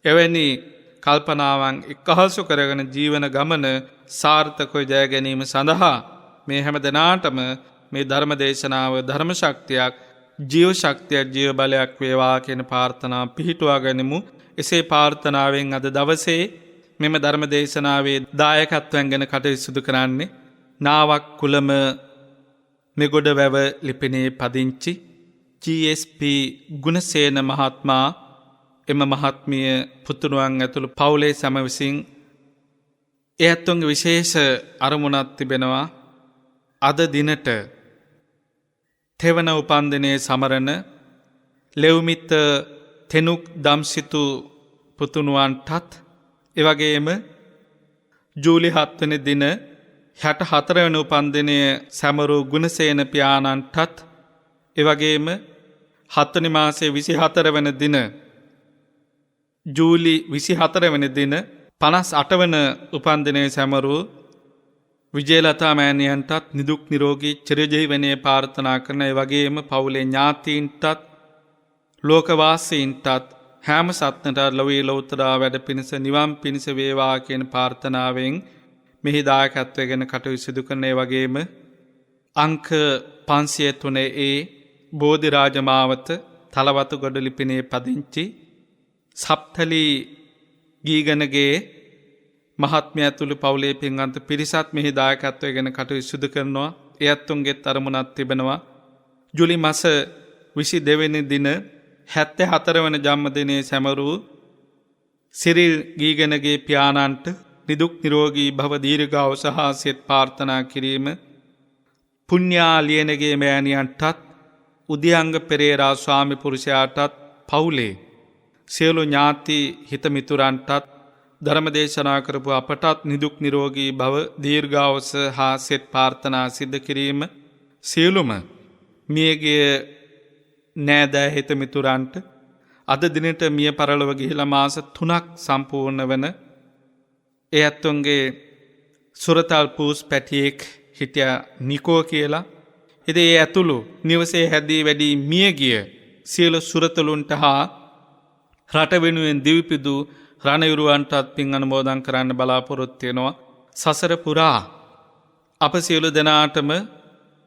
එවැනි කල්පනාවන් එක්කහසු කරගෙන ජීවන ගමන සාර්ථකව ජය ගැනීම සඳහා මේ හැම දිනාටම මේ ධර්ම දේශනාව ධර්ම ශක්තියක්, ජීව ශක්තියක්, ජීව බලයක් වේවා කියන ප්‍රාර්ථනාව පිහිටුවා ගනිමු. එසේ ප්‍රාර්ථනාවෙන් අද දවසේ මෙම ධර්ම දේශනාවේ දායකත්වයෙන් ගැන කටයුතු සිදු කරන්නේ නාවක් කුලම මෙගොඩ වැව ලිපිනේ පදිංචි GSP ගුණසේන මහත්මයා. එම මහත්මිය පුතුණුවන් ඇතුළු පවුලේ සම විසින් එයත්තුන්ගේ විශේෂ අරමුණක් තිබෙනවා. අද දිනට තෙවන උපන්දිනයේ සමරන ලෙව්මිත තෙනුක් දම්සිතු පුතුණුවන්ටත් එවැගේම ජූලි 7 වෙනි දින 64 වෙනි උපන්දිනය සමරු ගුණසේන පියාණන්ටත් එවැගේම 7 වෙනි මාසයේ 24 වෙනි දින ජූලි 24 වෙනි දින 58 වන උපන්දිනයේ සමරු විජේලතා මෑණියන්ටත් නිදුක් නිරෝගී චිරජීවනයේ ප්‍රාර්ථනා කරන ඒ වගේම පවුලේ ඥාතීන්ටත් ලෝකවාසීන්ටත් හැම සත්නට ලෝකී ලෝතර වැඩ පිණිස නිවන් පිණිස වේවා කියන ප්‍රාර්ථනාවෙන් මෙහි දායකත්වයෙන් කටයුතු සිදු කරන ඒ වගේම අංක 503 බෝධි රාජමාවත තලවතු ගොඩ ලිපිනේ පදිංචි සප්තලි ගීගනගේ මහත්මිය ඇතුළු පවුලේ පින්වන්ත පිරිසත් මෙහි දායකත්වයෙන් කටයුතු සිදු කරනවා. එයත්තුන්ගේ අරමුණක් තිබෙනවා. ජූලි මාස 22 වෙනි දින 74 වන ජන්මදිනයේ සැමරූ සිරිල් ගීගනගේ පියාණන්ට නිදුක් නිරෝගී භව දීර්ඝායුෂ සහ සිත ප්‍රාර්ථනා කිරීම පුණ්‍යා ලියනගේ මෑණියන්ටත් උදියංග පෙරේරා ස්වාමි පුරුෂයාටත් පවුලේ සියලු ඥාති හිතමිතුරන්ටත් ධර්මදේශනා කරපු අපටත් නිදුක් නිරෝගී භව දීර්ඝායුෂ හා සෙත් ප්‍රාර්ථනා සිද්ධ කිරීම සියලුම මියගිය නෑදෑ හිතමිතුරන්ට අද දිනට මිය පරලොව ගිහිලා මාස 3ක් සම්පූර්ණ වන ඒ ඇත්තොන්ගේ සුරතල් පූස් පැටියෙක් හිටියා නිකෝ කියලා. ඉතින් ඒ ඇතුළු නිවසේ හැදී වැඩි මියගිය සියලු සුරතලුන්ට හා රට වෙනුවෙන් දිවිපිදු රණයුරුවන්ටත් පින් අනුමෝදන් කරන්න බලාපොරොත්තු වෙනවා. සසර පුරා අප සියලු දෙනාටම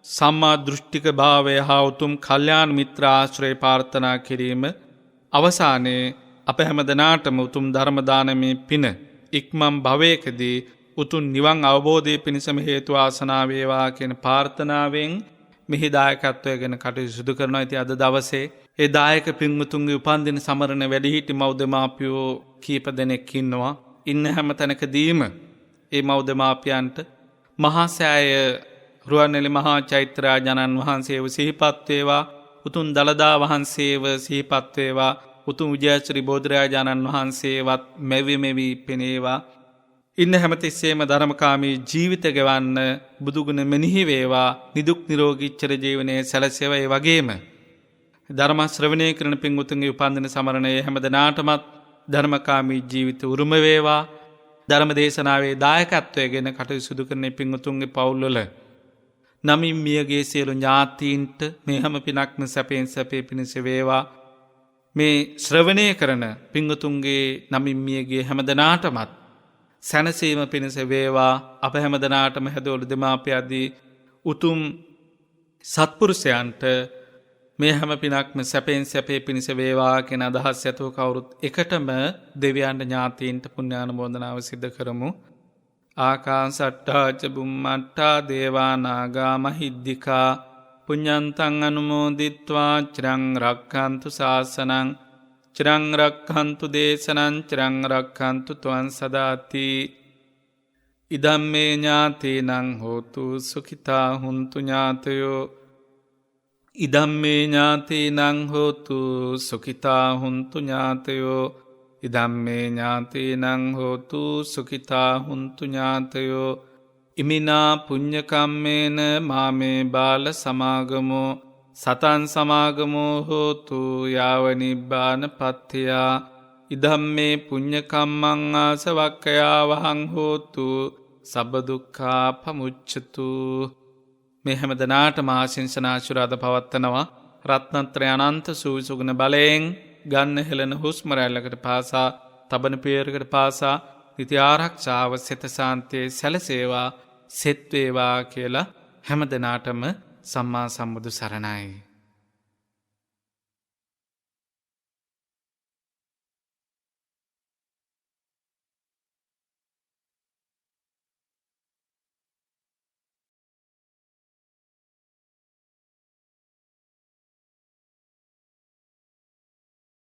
සම්මා දෘෂ්ටික භාවය හා උතුම් කල්යාණ මිත්‍ර ආශ්‍රය ප්‍රාර්ථනා කිරීම අවසානයේ අප හැම දෙනාටම උතුම් ධර්ම දානමේ පින ඉක්මන් භවයකදී උතුම් නිවන් අවබෝධය පිණිසම හේතු ආසනාව වේවා කියන ප්‍රාර්ථනාවෙන් මෙහි දායකත්වය ගැන කටයුතු සිදු කරනවා. ඉතින් අද දවසේ ඒ දායක පින්වතුන්ගේ උපන්දින සමරන වැඩිහිටි මව්දමාපියෝ කීප දෙනෙක් ඉන්නවා. ඉන්න හැම තැනකදීම ඒ මව්දමාපියන්ට මහා සෑය රුවන්වැලි මහා චෛත්‍යරාජානන් වහන්සේව සිහිපත් වේවා. උතුම් දළදා වහන්සේව සිහිපත් වේවා. උතුම් විජයශ්‍රී බෝධිරාජානන් වහන්සේවත් මෙවි මෙවි පෙනේවා. ඉන්න හැමතිස්සේම ධර්මකාමී ජීවිත ගෙවන්න බුදුගුණ මෙනෙහි වේවා. නිදුක් නිරෝගී චිර ජීවනයේ සැලසෙවා. ඒ වගේම ධර්ම ශ්‍රවණය කරන පින්වතුන්ගේ උපන්දින සමරණයේ හැම දිනාටමත් ධර්මකාමී ජීවිත උරුම වේවා. ධර්ම දේශනාවේ දායකත්වයෙන් කටයුතු සිදු කරන පින්වතුන්ගේ පවුල්වල නමින් මියගේ සියලු ඥාතීන්ට මේ හැම පිනක්ම සැපෙන් සැපේ පිණිස වේවා. මේ ශ්‍රවණය කරන පින්වතුන්ගේ නමින් මියගේ හැම දිනාටමත් සැනසීම පිණිස වේවා. අප හැම දිනාටම හැදවල දෙමාපිය ආදී උතුම් සත්පුරුෂයන්ට මේ හැම පිනක්ම සැපෙන් සැපේ පිණිස වේවා කියන අදහස් ඇතුව කවුරුත් එකටම දෙවියන්ට ඥාතීන්ට පුණ්‍යානුමෝදනාව සිදු කරමු. ආකාසට්ටා ච බුම්මට්ටා දේවා නාග මහිද්దికා පුඤ්ඤන්තං අනුමෝදිත්වා චිරං රක්ඛන්තු ශාසනං චිරං රක්ඛන්තු දේශනං චිරං රක්ඛන්තු ත්වං සදාති. ඉදම්මේ ඥාතේනං හෝතු සුඛිතා හුන්තු ඥාතයෝ ඉදම්මේ ඥාතේනං හෝතු සුඛිතා හුන්තු ඥාතයෝ ඉදම්මේ ඥාතේනං හෝතු සුඛිතා හුන්තු ඥාතයෝ ඉමිනා පුඤ්ඤ කම්මේන මාමේ බාල සමාගමෝ සතං සමාගමෝ හෝතු යාව නිබ්බාන පත්තියා ඉදම්මේ පුඤ්ඤ කම්මං ආසවක්ඛයා වහං හෝතු සබ්බ දුක්ඛා පමුච්ඡතු. මේ හැම දිනාටම ආශිංසනාශිර්වාද පවත්වනවා. රත්නත්‍රය අනන්ත සූවිසුගුණ බලයෙන් ගන්න හෙළන හුස්ම රැල්ලකට පාසා තබන පියවරකට පාසා නිති ආරක්ෂාව සිත සාන්තියේ සැලසේවා සෙත් වේවා කියලා හැම දිනාටම සම්මා සම්බුදු සරණයි.